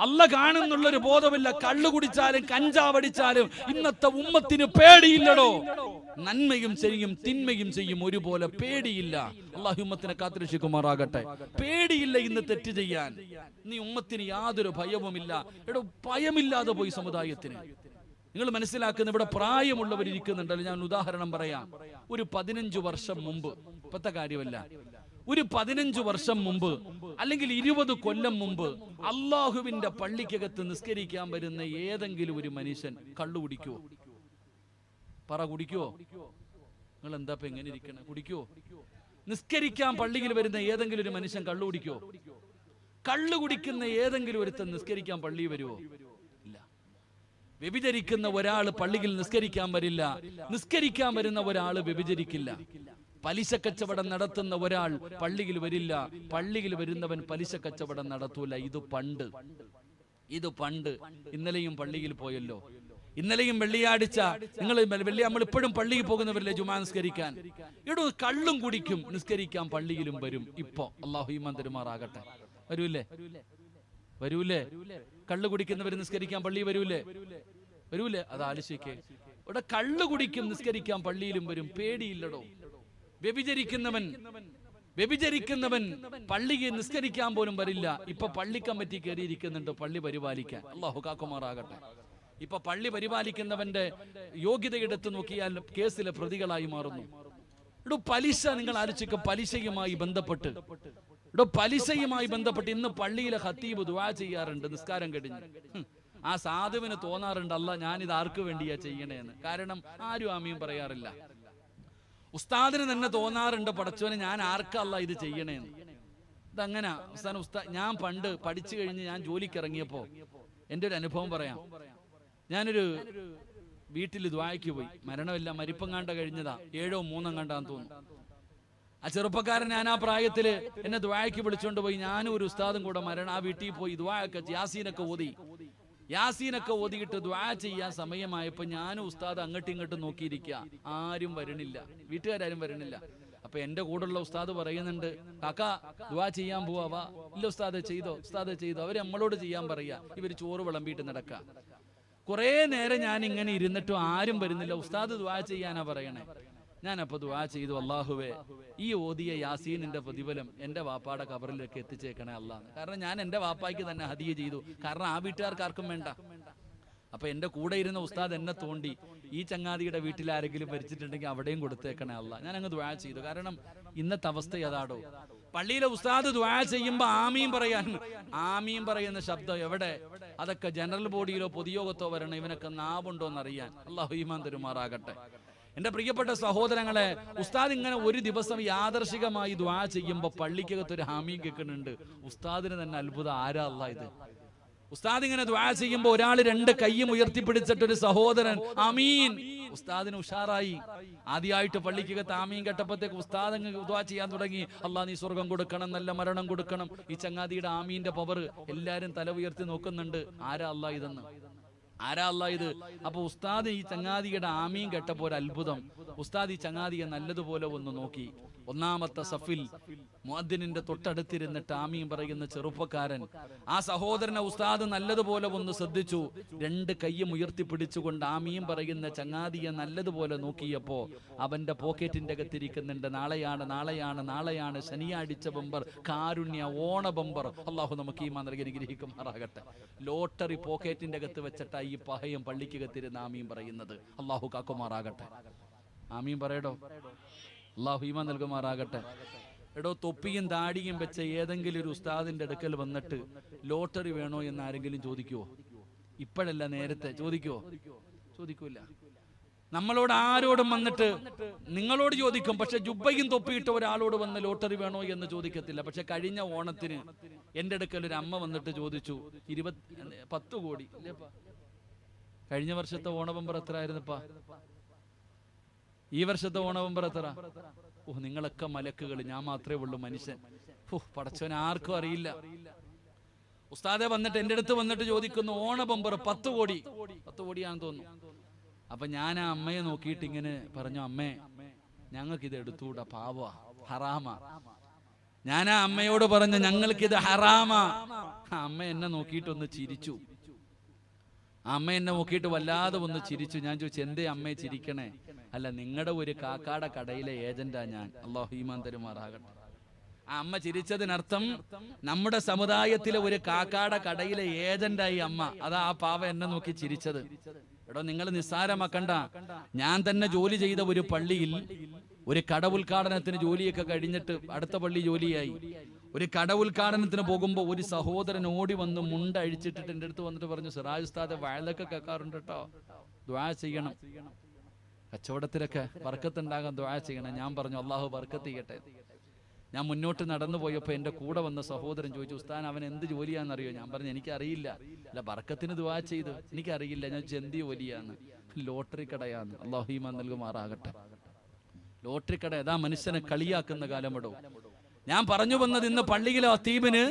അല്ല കാണുന്നുള്ളൊരു ബോധമില്ല. കള്ളു കുടിച്ചാലും കഞ്ചാവടിച്ചാലും ഇന്നത്തെ ഉമ്മത്തിന് പേടിയില്ലടോ. നന്മയും ചെയ്യും തിന്മയും ചെയ്യും ഒരുപോലെ, പേടിയില്ല. അല്ലാഹു ഉമ്മത്തിനെ കാത്തുരക്ഷിക്കുമാറാകട്ടെ. പേടിയില്ല ഇന്ന് തെറ്റ് ചെയ്യാൻ. നീ ഉമ്മത്തിന് യാതൊരു ഭയവുമില്ല. എടോ, ഭയമില്ലാതെ പോയി സമുദായത്തിന്. നിങ്ങൾ മനസ്സിലാക്കുന്ന, ഇവിടെ പ്രായമുള്ളവർ ഇരിക്കുന്നുണ്ടല്ലോ. ഞാൻ ഉദാഹരണം പറയാം. ഒരു 15 വർഷം മുമ്പ്, ഇപ്പത്തെ കാര്യമല്ല, ഒരു 15 വർഷം മുമ്പ് അല്ലെങ്കിൽ 20 കൊല്ലം മുമ്പ് അള്ളാഹുവിന്റെ പള്ളിക്കകത്ത് നിസ്കരിക്കാൻ വരുന്ന ഏതെങ്കിലും ഒരു മനുഷ്യൻ കള്ളു കുടിക്കുവോ? പറ, കുടിക്കുവോ? നിങ്ങൾ എന്താ ഇപ്പൊ എങ്ങനെ ഇരിക്കണേ? കുടിക്കുവോ? നിസ്കരിക്കാൻ പള്ളിയിൽ വരുന്ന ഏതെങ്കിലും ഒരു മനുഷ്യൻ കള്ളു കുടിക്കുവോ? കള്ളു കുടിക്കുന്ന ഏതെങ്കിലും ഒരുത്തൻ നിസ്കരിക്കാൻ പള്ളിയിൽ വരുവോ? ഇല്ല. വ്യഭിചരിക്കുന്ന ഒരാൾ പള്ളിയിൽ നിസ്കരിക്കാൻ വരില്ല. നിസ്കരിക്കാൻ വരുന്ന ഒരാൾ വ്യഭിചരിക്കില്ല. പലിശ കച്ചവടം നടത്തുന്ന ഒരാൾ പള്ളിയിൽ വരില്ല. പള്ളിയിൽ വരുന്നവൻ പലിശ കച്ചവടം നടത്തൂല. ഇത് പണ്ട്. ഇന്നലെയും പള്ളിയിൽ പോയല്ലോ. ഇന്നലെയും വെള്ളിയാഴ്ച നമ്മൾ ഇപ്പോഴും പള്ളിയിൽ പോകുന്നവരില്ലേ ജുമാ നിസ്കരിക്കാൻ? ഇവിടെ കള്ളും കുടിക്കും, നിസ്കരിക്കാൻ പള്ളിയിലും വരും. ഇപ്പൊ അല്ലാഹു ഈമാൻ തരുമാറാകട്ടെ. വരൂലേ? കള്ളു കുടിക്കുന്നവർ നിസ്കരിക്കാൻ പള്ളി വരൂലേ? അത് ആലോചിക്കേ. ഇവിടെ കള്ളു കുടിക്കും, നിസ്കരിക്കാൻ പള്ളിയിലും വരും. പേടിയില്ലടോ. വ്യഭിചരിക്കുന്നവൻ പള്ളിക്ക് നിസ്കരിക്കാൻ പോലും വരില്ല. ഇപ്പൊ പള്ളി കമ്മിറ്റി കയറിയിരിക്കുന്നുണ്ട് പള്ളി പരിപാലിക്കാൻ. അല്ലാഹു കാക്കുമാറാകട്ടെ. ഇപ്പൊ പള്ളി പരിപാലിക്കുന്നവന്റെ യോഗ്യത എടുത്തു നോക്കിയാൽ കേസിലെ പ്രതികളായി മാറുന്നു. ഇവിടെ പലിശ, നിങ്ങൾ ആലോചിക്കുക. പലിശയുമായി ബന്ധപ്പെട്ട് ഇന്ന് പള്ളിയിലെ ഖത്തീബ് ദുആ ചെയ്യാറുണ്ട് നിസ്കാരം കഴിഞ്ഞ്. ആ സാധുവിന് തോന്നാറുണ്ട്, അല്ല ഞാനിത് ആർക്ക് വേണ്ടിയാ ചെയ്യണേന്ന്. കാരണം ആരും ആമീൻ പറയാറില്ല. ഉസ്താദിന് തന്നെ തോന്നാറുണ്ട്, പടച്ചോനെ ഞാൻ ആർക്കല്ല ഇത് ചെയ്യണേന്ന്. ഇതങ്ങനെ ഞാൻ പണ്ട് പഠിച്ചു കഴിഞ്ഞ് ഞാൻ ജോലിക്ക് ഇറങ്ങിയപ്പോ എൻ്റെ ഒരു അനുഭവം പറയാം. ഞാനൊരു വീട്ടിൽ ദുആയ്ക്ക് പോയി. മരണമില്ല, മരിപ്പങ്ങാണ്ട കഴിഞ്ഞതാ. 7-3 തോന്നുന്നു. ആ ചെറുപ്പക്കാരൻ ഞാൻ ആ പ്രായത്തില് എന്നെ ദുആയ്ക്ക് വിളിച്ചോണ്ട് പോയി. ഞാനും ഒരു ഉസ്താദും കൂടെ ആ വീട്ടിൽ പോയി ദുആയൊക്കെ യാസീനൊക്കെ ഓതിയിട്ട് ദുആ ചെയ്യാൻ സമയമായപ്പോ ഞാനും ഉസ്താദ് അങ്ങോട്ടും ഇങ്ങോട്ടും നോക്കിയിരിക്കുക. ആരും വരണില്ല, വീട്ടുകാരും വരണില്ല. അപ്പൊ എന്റെ കൂടെയുള്ള ഉസ്താദ് പറയുന്നുണ്ട്, കാക്കാ ദുആ ചെയ്യാൻ പോവാ. ഇല്ല ഉസ്താദ് ചെയ്തോ അവര് നമ്മളോട് ചെയ്യാൻ പറയാ. ഇവര് ചോറ് വിളമ്പിയിട്ട് നടക്കുക. കുറെ നേരം ഞാൻ ഇങ്ങനെ ഇരുന്നിട്ടും ആരും വരുന്നില്ല. ഉസ്താദ് ദുആ ചെയ്യാനാ പറയണേ. ഞാനപ്പോ ദുആ ചെയ്തു, അല്ലാഹുവേ ഈ ഓതിയ യാസീനിന്റെ പ്രതിഫലം എന്റെ വാപ്പാടെ ഖബറിലേക്ക് എത്തിച്ചേക്കണേ അല്ലാന്ന്. കാരണം ഞാൻ എന്റെ വാപ്പായ്ക്ക് തന്നെ ഹദിയ ചെയ്തു. കാരണം ആ വീട്ടുകാർക്ക് ആർക്കും വേണ്ട. അപ്പൊ എന്റെ കൂടെ ഇരുന്ന ഉസ്താദ് എന്നെ തോണ്ടി, ഈ ചങ്ങാതിയുടെ വീട്ടിൽ ആരെങ്കിലും ഭരിച്ചിട്ടുണ്ടെങ്കിൽ അവിടെയും കൊടുത്തേക്കണേ അല്ല. ഞാൻ അങ്ങ് ദുആ ചെയ്തു. കാരണം ഇന്നത്തെ അവസ്ഥ അതാടോ. പള്ളിയിലെ ഉസ്താദ് ദുആ ചെയ്യുമ്പോ ആമീൻ പറയുന്ന ശബ്ദം എവിടെ? അതൊക്കെ ജനറൽ ബോഡിയിലോ പൊതുയോഗത്തോ വരണം. ഇവനൊക്കെ നാവുണ്ടോ എന്നറിയാൻ. അല്ലാഹു ഈമാൻ തരുമാറാകട്ടെ. എന്റെ പ്രിയപ്പെട്ട സഹോദരങ്ങളെ, ഉസ്താദ് ഇങ്ങനെ ഒരു ദിവസം യാദർശികമായി ദുആ ചെയ്യുമ്പോ പള്ളിക്കകത്ത് ഒരു ആമീൻ കേൾക്കുന്നുണ്ട്. ഉസ്താദിന് തന്നെ അത്ഭുതം, ആരാ അല്ലാ ഇത്? ഉസ്താദ് ഇങ്ങനെ ദുആ ചെയ്യുമ്പോ ഒരാൾ രണ്ട് കൈയും ഉയർത്തിപ്പിടിച്ചിട്ടൊരു സഹോദരൻ ആമീൻ. ഉസ്താദിന് ഉഷാറായി. ആദ്യമായിട്ട് പള്ളിക്കകത്ത് ആമീൻ കേട്ടപ്പോഴത്തേക്ക് ഉസ്താദ് അങ്ങ് ദുആ ചെയ്യാൻ തുടങ്ങി. അല്ലാ നീ സ്വർഗം കൊടുക്കണം, നല്ല മരണം കൊടുക്കണം. ഈ ചങ്ങാതിയുടെ ആമീന്റെ പവർ എല്ലാരും തല ഉയർത്തി നോക്കുന്നുണ്ട്. ആരാ അല്ലാ ഇതെന്ന്? അപ്പൊ ഉസ്താദ് ഈ ചങ്ങാതിയുടെ ആമീൻ കേട്ടപ്പോ ഒരു അത്ഭുതം. ഉസ്താദ് ഈ ചങ്ങാതിയെ നല്ലതുപോലെ ഒന്ന് നോക്കി. ഒന്നാമത്തെ സഫിൽ മുഅദ്ദിനിന്റെ തൊട്ടടുത്തിരുന്നിട്ട് ആമീൻ പറയുന്ന ചെറുപ്പക്കാരൻ, ആ സഹോദരനെ ഉസ്താദ് നല്ലതുപോലെ ഒന്ന് ശ്രദ്ധിച്ചു. രണ്ട് കൈയും ഉയർത്തിപ്പിടിച്ചുകൊണ്ട് ആമീൻ പറയുന്ന ചങ്ങാതിയെ നല്ലതുപോലെ നോക്കിയപ്പോ അവന്റെ പോക്കറ്റിന്റെ അകത്തിരിക്കുന്നുണ്ട് നാളെയാണ് ശനിയാഴ്ച ബമ്പർ, കാരുണ്യ ഓണ ബമ്പർ. അള്ളാഹു നമുക്ക് ഈ മാതൃക അനുഗ്രഹിക്കുമാറാകട്ടെ. ലോട്ടറി പോക്കറ്റിന്റെ അകത്ത് വെച്ചിട്ടാ ഈ പഹയം പള്ളിക്കകത്തിരുന്ന് ആമീൻ പറയുന്നത്. അള്ളാഹു കാക്കുമാറാകട്ടെ. ആമീൻ പറയടോ. അള്ളാഹു ഈമാൻ നൽകുമാറാകട്ടെ. എടോ, തൊപ്പിയും താടിയും വെച്ച ഏതെങ്കിലും ഒരു ഉസ്താദിന്റെ അടുക്കൽ വന്നിട്ട് ലോട്ടറി വേണോ എന്ന് ആരെങ്കിലും ചോദിക്കുവോ? ഇപ്പോഴല്ല, നേരത്തെ ചോദിക്കുവോ? ചോദിക്കൂല. നമ്മളോട് ആരോടും വന്നിട്ട് നിങ്ങളോട് ചോദിക്കും, പക്ഷെ ജുബ്ബയും തൊപ്പിയിട്ട് ഒരാളോട് വന്ന് ലോട്ടറി വേണോ എന്ന് ചോദിക്കത്തില്ല. പക്ഷെ കഴിഞ്ഞ ഓണത്തിന് എന്റെ അടുക്കൽ ഒരു അമ്മ വന്നിട്ട് ചോദിച്ചു 10 കോടി. കഴിഞ്ഞ വർഷത്തെ ഓണബമ്പർ എത്ര ആയിരുന്നപ്പാ? ഈ വർഷത്തെ ഓണബമ്പർ എത്ര? നിങ്ങളൊക്കെ മലക്കുകൾ, ഞാൻ മാത്രമേ ഉള്ളൂ മനുഷ്യൻ. പടച്ചവൻ ആർക്കും അറിയില്ല. ഉസ്താദെ വന്നിട്ട് എന്റെ അടുത്ത് വന്നിട്ട് ചോദിക്കുന്നു ഓണബമ്പർ 10 കോടി. 10 കോടിയാണെന്ന് തോന്നുന്നു. അപ്പൊ ഞാൻ ആ അമ്മയെ നോക്കിയിട്ട് ഇങ്ങനെ പറഞ്ഞു, അമ്മേ ഞങ്ങൾക്കിത് എടുത്തുകൂടാ, പാവാ, ഹറാമാ. ഞാൻ ആ അമ്മയോട് പറഞ്ഞു ഞങ്ങൾക്കിത് ഹറാമാ. അമ്മ എന്നെ നോക്കിയിട്ടൊന്ന് ചിരിച്ചു. അമ്മ എന്നെ നോക്കിയിട്ട് വല്ലാതെ ഒന്ന് ചിരിച്ചു. ഞാൻ ചോദിച്ചു, എന്തേ അമ്മയെ ചിരിക്കണേ? അല്ല, നിങ്ങളുടെ ഒരു കാക്കാടെ കടയിലെ ഏജന്റാ ഞാൻ. അല്ലാഹു ഈമാൻ തരുമാറാകട്ടെ. ആ അമ്മ ചിരിച്ചതിനർത്ഥം നമ്മുടെ സമുദായത്തിലെ ഒരു കാക്കാടെ കടയിലെ ഏജന്റായി അമ്മ. അതാ ആ പാവ എന്നെ നോക്കി ചിരിച്ചത്. എടോ, നിങ്ങൾ നിസ്സാരമാക്കണ്ട. ഞാൻ തന്നെ ജോലി ചെയ്ത ഒരു പള്ളിയിൽ ഒരു കട ഉദ്ഘാടനത്തിന് ജോലിയൊക്കെ കഴിഞ്ഞിട്ട് അടുത്ത പള്ളി ജോലിയായി. ഒരു കട ഉദ്ഘാടനത്തിന് പോകുമ്പോൾ ഒരു സഹോദരൻ ഓടി വന്ന് മുണ്ട് അഴിച്ചിട്ടിട്ട് എൻ്റെ അടുത്ത് വന്നിട്ട് പറഞ്ഞു, സിറാജ് ഉസ്താദെ വയലൊക്കെ കേൾക്കാറുണ്ട് കേട്ടോ, ദുആ ചെയ്യണം, കച്ചവടത്തിലൊക്കെ ബർക്കത്തുണ്ടാകാൻ ദുആ ചെയ്യണം. ഞാൻ പറഞ്ഞു, അള്ളാഹു ബർക്കത്ത് ചെയ്യട്ടെ. ഞാൻ മുന്നോട്ട് നടന്നു പോയപ്പോൾ എൻ്റെ കൂടെ വന്ന സഹോദരൻ ചോദിച്ചു, ഉസ്താൻ അവൻ എന്ത് ജോലിയാണെന്നറിയോ? ഞാൻ പറഞ്ഞു, എനിക്കറിയില്ല. അല്ല, ബർക്കത്തിന് ദുആ ചെയ്തു. എനിക്കറിയില്ല. ഞാൻ എന്ത് ജോലിയാന്ന്? ലോട്ടറി കടയാന്ന്. അല്ലാഹു ഈമാൻ നൽകുമാറാകട്ടെ. ലോട്ടറി കട ഏതാ മനുഷ്യനെ കളിയാക്കുന്ന കാലമിടോ. ഞാൻ പറഞ്ഞു വന്നത്, ഇന്ന് പള്ളിയിലെ അത്തീബിന്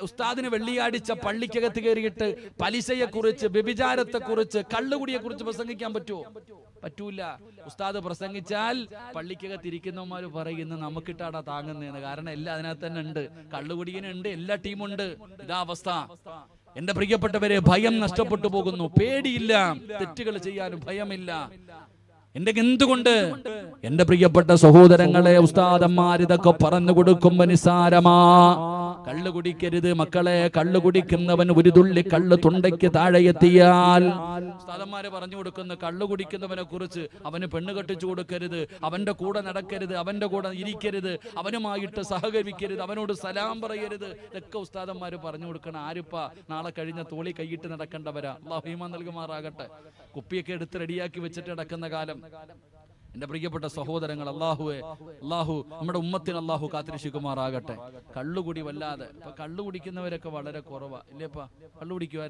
ഉസ്താദിന് വെള്ളിയാഴ്ച പള്ളിക്കകത്ത് കയറിയിട്ട് പലിശയെക്കുറിച്ച്, വ്യഭിചാരത്തെക്കുറിച്ച്, കള്ളുകുടിയെക്കുറിച്ച് പ്രസംഗിക്കാൻ പറ്റുമോ? പറ്റൂല. ഉസ്താദ് പ്രസംഗിച്ചാൽ പള്ളിക്കകത്ത് ഇരിക്കുന്നവന്മാര് പറയുന്നു നമുക്കിട്ടാടാ താങ്ങുന്നതെന്ന്. കാരണം എല്ലാം അതിനകത്ത് തന്നെ ഉണ്ട്. കള്ളുകുടിയനുണ്ട്, എല്ലാ ടീമുണ്ട്. ഇതാ അവസ്ഥ. എന്റെ പ്രിയപ്പെട്ടവരെ, ഭയം നഷ്ടപ്പെട്ടു പോകുന്നു. പേടിയില്ല, തെറ്റുകൾ ചെയ്യാനും ഭയമില്ല. എന്തുകൊണ്ട്? എന്റെ പ്രിയപ്പെട്ട സഹോദരങ്ങളെ, ഉസ്താദന്മാർ ഇതൊക്കെ പറഞ്ഞു കൊടുക്കുമ്പോ നിസാരമാ. കള്ളു കുടിക്കരുത് മക്കളെ. കള്ളു കുടിക്കുന്നവൻ ഒരു തുള്ളി കള്ള് തൊണ്ടയ്ക്ക് താഴെ എത്തിയാൽ ഉസ്താദന്മാര് പറഞ്ഞു കൊടുക്കുന്ന കള്ളു കുടിക്കുന്നവനെ കുറിച്ച്, അവന് പെണ്ണ് കെട്ടിച്ചു കൊടുക്കരുത്, അവന്റെ കൂടെ നടക്കരുത്, അവന്റെ കൂടെ ഇരിക്കരുത്, അവനുമായിട്ട് സഹകരിക്കരുത്, അവനോട് സലാം പറയരുത്. ഇതൊക്കെ ഉസ്താദന്മാര് പറഞ്ഞു കൊടുക്കണം. ആരിപ്പാ നാളെ കഴിഞ്ഞ തോളി കൈയിട്ട് നടക്കേണ്ടവരാ. അല്ലാഹു ഈമാൻ നൽകുമാറാകട്ടെ. കുപ്പിയൊക്കെ എടുത്ത് റെഡിയാക്കി വെച്ചിട്ട് നടക്കുന്ന കാലം. എന്റെ പ്രിയപ്പെട്ട സഹോദരങ്ങൾ, അള്ളാഹു നമ്മുടെ ഉമ്മത്തിന് അള്ളാഹു കാത്തിരക്ഷിക്കുമാറാകട്ടെ. കള്ളുകുടി വല്ലാതെ, ഇപ്പൊ കള്ളു കുടിക്കുന്നവരൊക്കെ വളരെ കുറവാ. ഇല്ലേപ്പാ? കള്ളു കുടിക്കുക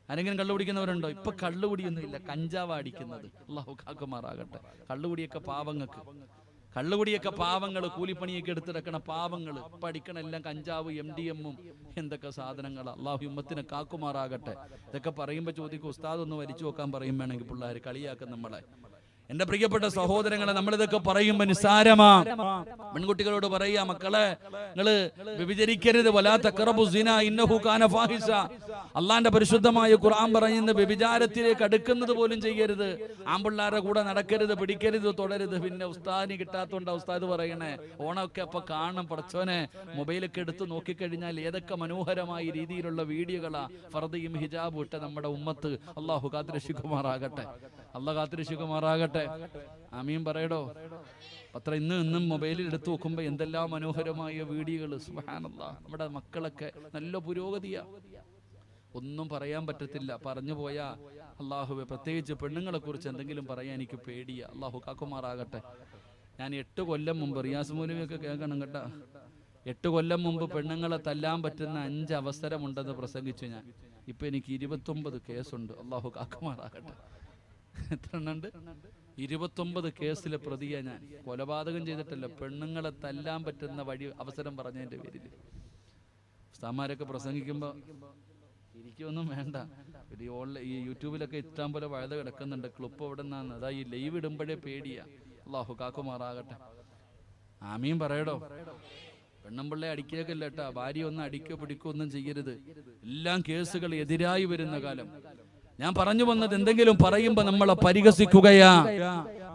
ആരെങ്കിലും കള്ളു കുടിക്കുന്നവരുണ്ടോ? ഇപ്പൊ കള്ളുകുടിയൊന്നും ഇല്ല, കഞ്ചാവ് അടിക്കുന്നത്. അള്ളാഹു കാക്കുമാറാകട്ടെ. കള്ളുകുടിയൊക്കെ പാവങ്ങൾക്ക്. കള്ളുകുടിയൊക്കെ പാവങ്ങൾ, കൂലിപ്പണിയൊക്കെ എടുത്തിടക്കണ പാവങ്ങൾ, പഠിക്കണ എല്ലാം കഞ്ചാവ്, MDMഉം എന്തൊക്കെ സാധനങ്ങളാണ്. അള്ളാഹു ഉമ്മത്തിനെ കാക്കുമാറാകട്ടെ. ഇതൊക്കെ പറയുമ്പോൾ ചോദിക്കും, ഉസ്താദ് ഒന്ന് വലിച്ചു നോക്കാൻ പറയും വേണമെങ്കിൽ പിള്ളേർ കളിയാക്കും നമ്മളെ. എന്റെ പ്രിയപ്പെട്ട സഹോദരങ്ങളെ, നമ്മളിതൊക്കെ പറയുമ്പോ നിസ്സാരമാ. പെൺകുട്ടികളോട് പറയാ, മക്കളെ നിങ്ങള് വ്യഭിചരിക്കരുത്, വലാ തഖറബു സിനാ ഇന്നഹു കാന ഫാഹിഷ. അള്ളാന്റെ പരിശുദ്ധമായ ഖുർആൻ പറയുന്ന വ്യഭിചാരത്തിലേക്ക് അടുക്കുന്നത് പോലും ചെയ്യരുത്. ആൺപിള്ളാരുടെ കൂടെ നടക്കരുത്, പിടിക്കരുത്, തുടരുത്. പിന്നെ ഉസ്താദിന് കിട്ടാത്തോണ്ടാ ഉസ്താദ് പറയണേ. ഓണമൊക്കെ അപ്പൊ കാണണം. പടച്ചോനെ, മൊബൈലൊക്കെ എടുത്ത് നോക്കിക്കഴിഞ്ഞാൽ ഏതൊക്കെ മനോഹരമായ രീതിയിലുള്ള വീഡിയോകളാ ഫർദയും ഹിജാബും ഇട്ട നമ്മുടെ ഉമ്മത്ത്. അള്ളാഹു കാത്തുരക്ഷിക്കുമാറാകട്ടെ. അള്ളാഹ് കാത്തുരക്ഷിക്കുമാറാകട്ടെ. ആമീൻ പറയടോ. പത്ര ഇന്നും മൊബൈലിൽ എടുത്തു നോക്കുമ്പോ എന്തെല്ലാം മനോഹരമായ വീഡിയോകൾ. സുബ്ഹാനല്ലാഹ്. നമ്മുടെ മക്കളൊക്കെ നല്ല പുരോഗതിയാ, ഒന്നും പറയാൻ പറ്റത്തില്ല. പറഞ്ഞു പോയാ അള്ളാഹുവെ, പ്രത്യേകിച്ച് പെണ്ണുങ്ങളെ കുറിച്ച് എന്തെങ്കിലും പറയാൻ എനിക്ക് പേടിയാ. അള്ളാഹു കാക്കുമാറാകട്ടെ. ഞാൻ 8 കൊല്ലം മുമ്പ്, റിയാസ് മൗലവിയൊക്കെ കേൾക്കണം കേട്ടാ, 8 കൊല്ലം മുമ്പ് പെണ്ണുങ്ങളെ തല്ലാൻ പറ്റുന്ന 5 അവസരമുണ്ടെന്ന് പ്രസംഗിച്ചു ഞാൻ. ഇപ്പൊ എനിക്ക് 29 കേസുണ്ട്. അള്ളാഹു കാക്കുമാറാകട്ടെ. എത്ര എണ്ണുണ്ട്? 29 കേസിലെ പ്രതിയാ ഞാൻ. കൊലപാതകം ചെയ്തിട്ടല്ല, പെണ്ണുങ്ങളെ തല്ലാൻ പറ്റുന്ന അവസരം പറഞ്ഞതിന്റെ പേരിൽ. ഉസ്താദന്മാരൊക്കെ പ്രസംഗിക്കുമ്പോ ഇരിക്കൊന്നും വേണ്ട. ഈ യൂട്യൂബിലൊക്കെ ഇഷ്ടം പോലെ വഴുത കിടക്കുന്നുണ്ട്. ക്ലിപ്പ് എവിടെ നിന്നാണ്? അതാ ഈ ലൈവ് ഇടുമ്പോഴേ പേടിയാ. അള്ളാഹു കാക്കുമാറാകട്ടെ. ആമീൻ പറയടോ. പെണ്ണുമ്പിള്ളെ അടിക്കുകയൊക്കെ ഇല്ല കേട്ടാ. ഭാര്യ ഒന്നും അടിക്കോ പിടിക്കോ ഒന്നും ചെയ്യരുത്. എല്ലാം കേസുകൾ എതിരായി വരുന്ന കാലം. ഞാൻ പറഞ്ഞു വന്നത്, എന്തെങ്കിലും പറയുമ്പോ നമ്മളെ പരിഹസിക്കുകയാ,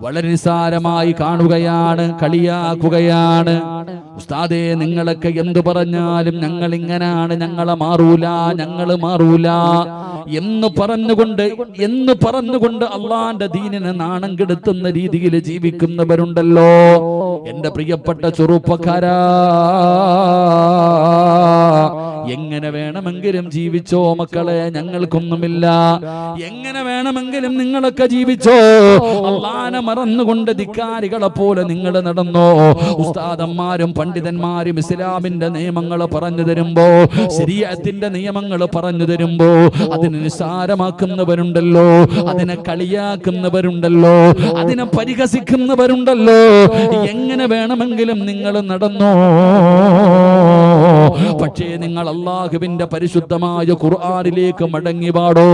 വളരെ നിസ്സാരമായി കാണുകയാണ്, കളിയാക്കുകയാണ്. ഉസ്താദേ, നിങ്ങളൊക്കെ എന്തു പറഞ്ഞാലും ഞങ്ങൾ ഇങ്ങനാണ്, ഞങ്ങളെ മാറൂല, ഞങ്ങൾ മാറൂല എന്ന് പറഞ്ഞുകൊണ്ട് അള്ളാന്റെ ദീനിനെ നാണം കെടുത്തുന്ന രീതിയിൽ ജീവിക്കുന്നവരുണ്ടല്ലോ. എന്റെ പ്രിയപ്പെട്ട ചെറുപ്പക്കാരാ, എങ്ങനെ വേണമെങ്കിലും ജീവിച്ചോ മക്കളെ, ഞങ്ങൾക്കൊന്നുമില്ല. എങ്ങനെ വേണമെങ്കിലും നിങ്ങളൊക്കെ ജീവിച്ചോ. അള്ളാനെ മറന്നുകൊണ്ട് ധിക്കാരികളെ പോലെ നിങ്ങൾ നടന്നോ. ഉസ്താദന്മാരും പണ്ഡിതന്മാരും ഇസ്ലാമിന്റെ നിയമങ്ങൾ പറഞ്ഞു തരുമ്പോ, ശരീഅത്തിന്റെ നിയമങ്ങൾ പറഞ്ഞു തരുമ്പോ അതിനെ നിസ്സാരമാക്കുന്നവരുണ്ടല്ലോ, അതിനെ കളിയാക്കുന്നവരുണ്ടല്ലോ, അതിനെ പരിഹസിക്കുന്നവരുണ്ടല്ലോ. എങ്ങനെ വേണമെങ്കിലും നിങ്ങൾ നടന്നോ. പക്ഷേ നിങ്ങൾ അല്ലാഹുവിന്റെ പരിശുദ്ധമായ ഖുർആനിലേക്ക് മടങ്ങി പാടോ.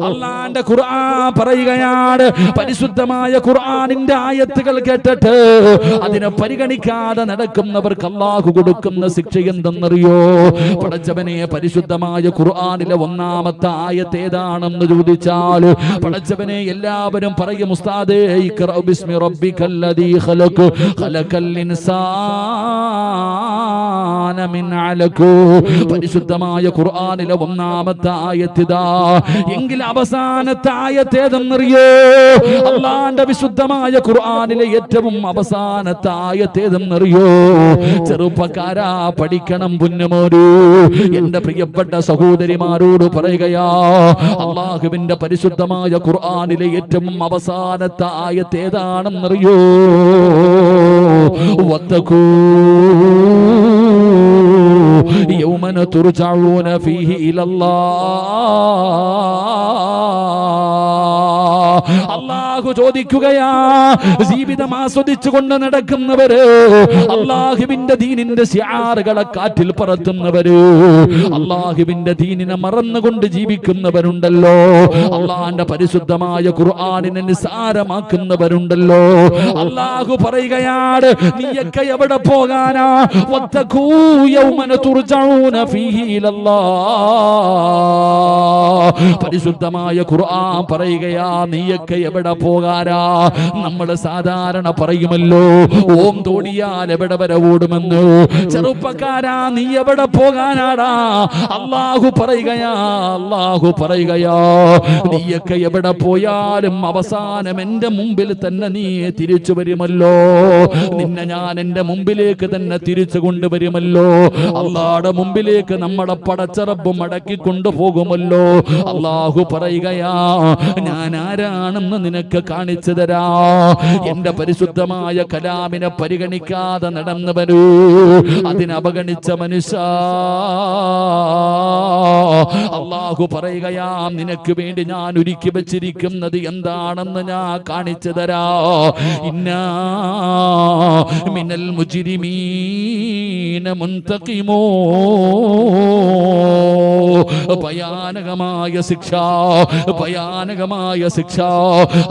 അല്ലാഹുവിന്റെ ഖുർആൻ പറയുകയാണ്, പരിശുദ്ധമായ ഖുർആനിന്റെ ആയത്തുകൾ കേട്ടിട്ട് അതിനെ പരിഗണിക്കാതെ നടക്കുന്നവർക്ക് അല്ലാഹു കൊടുക്കുന്ന ശിക്ഷ എന്തെന്നറിയോ? പടച്ചവനെ, പരിശുദ്ധമായ ഖുർആനിലെ 1-ാമത്തെ ആയത്ത് ഏതാണെന്ന് ചോദിച്ചാൽ പടച്ചവനെ എല്ലാവരും പറയും, ഉസ്താദേ ഇഖ്റ ബിസ്മി റബ്ബിക്കല്ലദീ ഖലഖ് ഖലഖൽ ഇൻസാന മിൻ അലഖ്. പരിശുദ്ധമായ ഖുർആനിലെ 1-ാമത്തെ ആയത്തിതാ. എങ്കിൽ അവസാനത്തെ ആയത്ത് ഏതെന്നറിയോ? അല്ലാഹുവിന്റെ വിശുദ്ധമായ ഖുർആനിലെ ഏറ്റവും അവസാനത്തെ ആയത്ത് ഏതെന്നറിയോ? ചെറുപ്പക്കാരാ, പഠിക്കണം പുന്നമോരു. എന്റെ പ്രിയപ്പെട്ട സഹോദരിമാരോട് പറയുകയാ, അല്ലാഹുവിന്റെ പരിശുദ്ധമായ ഖുർആനിലെ ഏറ്റവും അവസാനത്തെ ആയത്ത് ഏതാണെന്നറിയോ? വത്തഖൂ യൗമന തുർജഊന ഫീഹി ഇലല്ലാഹ്. അല്ലാഹു ചോദിക്കുകയാ, ജീവിതം ആസ്വദിച്ചുകൊണ്ട് നടക്കുന്നവര്, അല്ലാഹുവിന്റെ ദീനിന്റെ ശിആറുകളെ കാറ്റിൽ പറത്തുന്നവര്, അല്ലാഹുവിന്റെ ദീനിനെ മറന്നുകൊണ്ട് ജീവിക്കുന്നവരുണ്ടല്ലോ, അല്ലാഹുവിന്റെ പരിശുദ്ധമായ ഖുർആനിനെ നിസ്സാരമാക്കുന്നവരുണ്ടല്ലോ. അല്ലാഹു പറയുകയാണ്, നീയൊക്കെ എവിടെ പോകാനാ? വത്തഖൂ യൗമന തുർജഊന ഫീഹി ഇലല്ലാഹ്. പരിശുദ്ധമായ ഖുർആൻ പറയുകയാ, നീയൊക്കെ എവിടെ പോകാനാ? നമ്മൾ സാധാരണ പറയുമല്ലോ, ഓം തോടിയാൽ എവിടെ വരെ ഓടുമെന്ന്. ചെറുപ്പക്കാരാ, നീ എവിടെ പോകാനാടാ? അല്ലാഹു പറയുകയാ, നീയൊക്കെ എവിടെ പോയാലും അവസാനം എന്റെ മുമ്പിൽ തന്നെ നീ തിരിച്ചു വരുമല്ലോ. നിന്നെ ഞാൻ എന്റെ മുമ്പിലേക്ക് തന്നെ തിരിച്ചു കൊണ്ടുവരുമല്ലോ. അല്ലാഹുവിന്റെ മുമ്പിലേക്ക് നമ്മളെ പടച്ച റബ്ബ് മടക്കി കൊണ്ടുപോകുമല്ലോ. അല്ലാഹു പറയുകയാ, ഞാൻ ആരാണെന്ന് നിനക്ക് കാണിച്ചു തരാ. എന്റെ പരിശുദ്ധമായ കലാമിനെ പരിഗണിക്കാതെ നടന്നവനു, അതിനെ അവഗണിച്ച മനുഷ്യ, അല്ലാഹു പറയുകയാ, നിനക്ക് വേണ്ടി ഞാൻ ഒരുക്കി വെച്ചിരിക്കുന്നത് എന്താണെന്ന് ഞാൻ കാണിച്ചു തരാ. ഇന്നാ മിനൽ മുജ്രിമീന മുൻതഖിമോ, ഭയാനകമായ ശിക്ഷ, ഭയാനകമായ ശിക്ഷ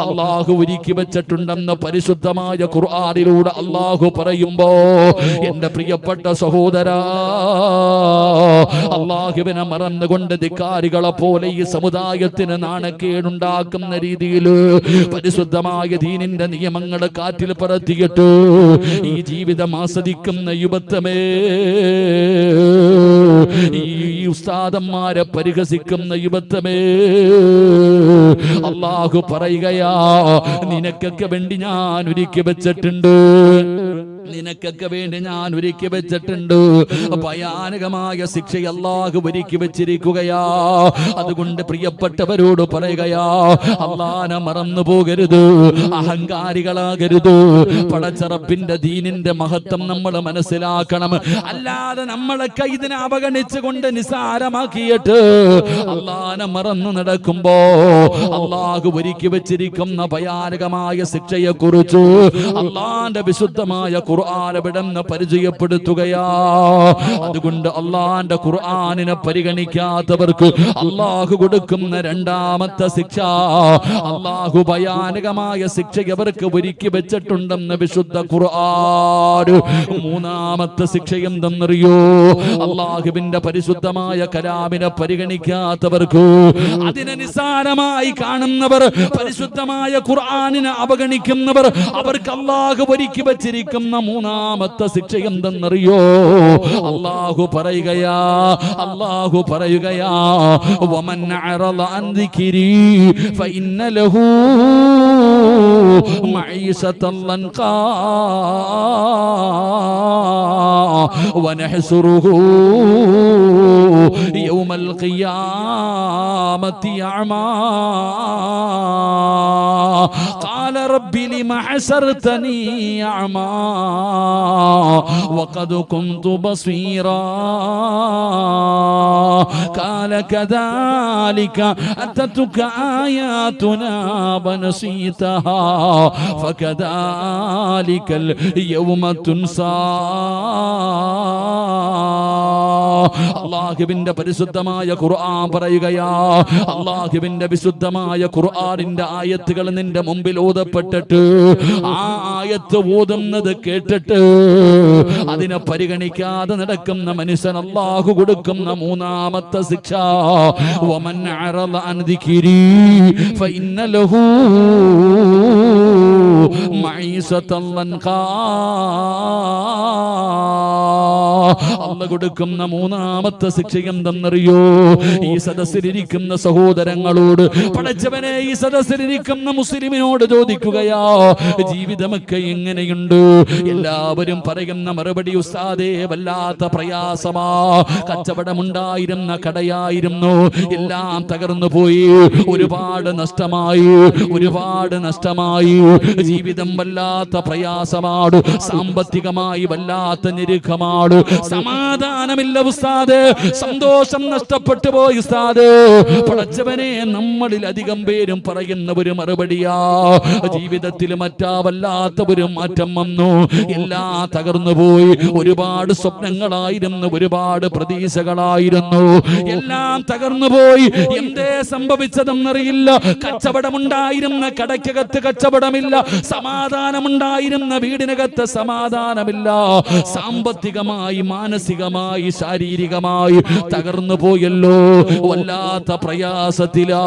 അല്ലാഹു ഒരുക്കി വെച്ചിട്ടുണ്ടെന്ന് പരിശുദ്ധമായ ഖുർആനിലൂടെ അല്ലാഹു പറയുമ്പോ, എന്റെ പ്രിയപ്പെട്ട സഹോദരാ, അല്ലാഹുവിനെ മറന്നുകൊണ്ട് ധിക്കാരികളെ പോലെ ഈ സമുദായത്തിന് നാണക്കേടുണ്ടാക്കുന്ന രീതിയിൽ പരിശുദ്ധമായ ദീനിന്റെ നിയമങ്ങൾ കാറ്റിൽ പറത്തിയിട്ട് ഈ ജീവിതം ആസ്വദിക്കുന്ന യുവത്വമേ, ഈ ഉസ്താദന്മാരെ പരിഹസിക്കുന്ന യുവത്വമേ, അല്ലാഹു പറയുകയാ, നിനക്കൊക്കെ വേണ്ടി ഞാൻ ഒരുക്കി വെച്ചിട്ടുണ്ട്, നിനക്കൊക്കെ വേണ്ടി ഞാൻ ഒരുക്കി വെച്ചിട്ടുണ്ട്. ഭയാനകമായ ശിക്ഷ അല്ലാഹു ഒരുക്കി വെച്ചിരിക്കുകയാ. അതുകൊണ്ട് പ്രിയപ്പെട്ടവരോട് പറയുകയാ, അല്ലാഹനെ മറന്നു പോകരുത്, അഹങ്കാരികളാകരുത്. പടച്ചറപ്പിന്റെ ദീനിന്റെ മഹത്വം നമ്മൾ മനസ്സിലാക്കണം. അല്ലാതെ നമ്മളൊക്കെ ഇതിനെ അവഗണിച്ചുകൊണ്ട് നിസാരമാക്കിയിട്ട് അല്ലാഹനെ മറന്നു നടക്കുമ്പോ അല്ലാഹു ഒരുക്കി വെച്ചിരിക്കുന്ന ഭയാനകമായ ശിക്ഷയെ കുറിച്ച് അല്ലാഹുവിന്റെ വിശുദ്ധമായ ഖുർആനിനെ പരിചയപ്പെടുത്തുകയാ. അതുകൊണ്ട് അല്ലാഹുവിന്റെ ഖുർആനിനെ പരിഗണിക്കാത്തവർക്ക് അല്ലാഹു കൊടുക്കുന്ന രണ്ടാമത്തെ ശിക്ഷ, അല്ലാഹു ഭയാനകമായ ശിക്ഷ അവർക്ക് ഒരുക്കി വെച്ചിട്ടുണ്ടെന്ന് വിശുദ്ധ ഖുർആൻ. മൂന്നാമത്തെ ശിക്ഷ എന്തെന്നറിയോ? അല്ലാഹുവിന്റെ പരിശുദ്ധമായ കലാമിനെ പരിഗണിക്കാത്തവർക്ക്, അതിനെ നിസ്സാരമായി കാണുന്നവർ, പരിശുദ്ധമായ ഖുർആനിനെ അവഗണിക്കുന്നവർ, അവർക്ക് അല്ലാഹു ഒരുക്കി വെച്ചിരിക്കുന്ന മൂന്നാമത്തെ ശിക്ഷ എന്തെന്നറിയോ? അല്ലാഹു പറയുകയാ, അല്ലാഹു പറയുകയാ, വമൻ അറള അൻ ദിക്രി ഫഇന്ന ലഹു മഈശതൻ ലൻഖാ വനഹ്സുറുഹു യൗമൽ ഖിയാമത്തി അഅമാ ഖാല റബ്ബി ലിമ ഹസർതനി അഅമാ وقد كنت بصيرا قال كذلك أتتك آياتنا فنسيتها فكذلك اليوم تنسى. അല്ലാഹുവിന്റെ പരിശുദ്ധമായ ഖുർആൻ പറയുകയാ, അല്ലാഹുവിന്റെ വിശുദ്ധമായ ഖുർആനിന്റെ ആയത്തുകൾ നിന്റെ മുമ്പിൽ ഓതപ്പെട്ടിട്ട് ആ ആയത്ത് ഓതുന്നത് കേട്ടിട്ട് അതിനെ പരിഗണിക്കാതെ നടക്കുന്ന മനുഷ്യൻ അല്ലാഹു കൊടുക്കുന്ന മൂന്നാമത്തെ ശിക്ഷ, വമൻ അറള അൻ ദിക്രി ഫഇന്ന ലഹു മഈശതൻ ലൻഖാ. അല്ലാഹു കൊടുക്കുന്ന മൂന്നാമത്തെ ശിക്ഷ എന്തെന്നറിയോ? ഈ സദസ്സിലിരിക്കുന്ന സഹോദരങ്ങളോട്, പടച്ചവനെ, ഈ സദസ്സിലിരിക്കുന്ന മുസ്ലിമിനോട് ചോദിക്കുകയാ, ജീവിതമൊക്കെ എങ്ങനെയുണ്ട്? എല്ലാവരും പറയുന്ന മറുപടി, ഉസ്താദേ വല്ലാത്ത പ്രയാസമാ, കച്ചവടമുണ്ടായിരുന്ന കടയായിരുന്നു, എല്ലാം തകർന്നു പോയി, ഒരുപാട് നഷ്ടമായി, ഒരുപാട് നഷ്ടമായി, ജീവിതം വല്ലാത്ത പ്രയാസമാണ്, സാമ്പത്തികമായി വല്ലാത്ത ഞെരുക്കമാണ്, സമാധാനമില്ല ഉസ്താദേ, സന്തോഷം നഷ്ടപ്പെട്ടു പോയി ഉസ്താദേ. പടച്ചവനെ, നമ്മളിൽ അധികം പേരും പറയുന്ന ഒരു മറുപടിയാ, ജീവിതത്തിൽ മറ്റാ വല്ലാത്ത ഒരു മാറ്റം വന്നു, എല്ലാം തകർന്നു പോയി, ഒരുപാട് സ്വപ്നങ്ങളായിരുന്നു, ഒരുപാട് പ്രതീക്ഷകളായിരുന്നു, എല്ലാം തകർന്നു പോയി. എന്തേ സംഭവിച്ചതെന്നറിയില്ല. കച്ചവടമുണ്ടായിരുന്ന കടയ്ക്കകത്ത് കച്ചവടമില്ല, സമാധാനമുണ്ടായിരുന്ന വീടിനകത്ത് സമാധാനമില്ല, സാമ്പത്തികമായി, മാനസികമായി, ശാരീരികമായി തകർന്നു പോയല്ലോ, വല്ലാത്ത പ്രയാസത്തിലാ.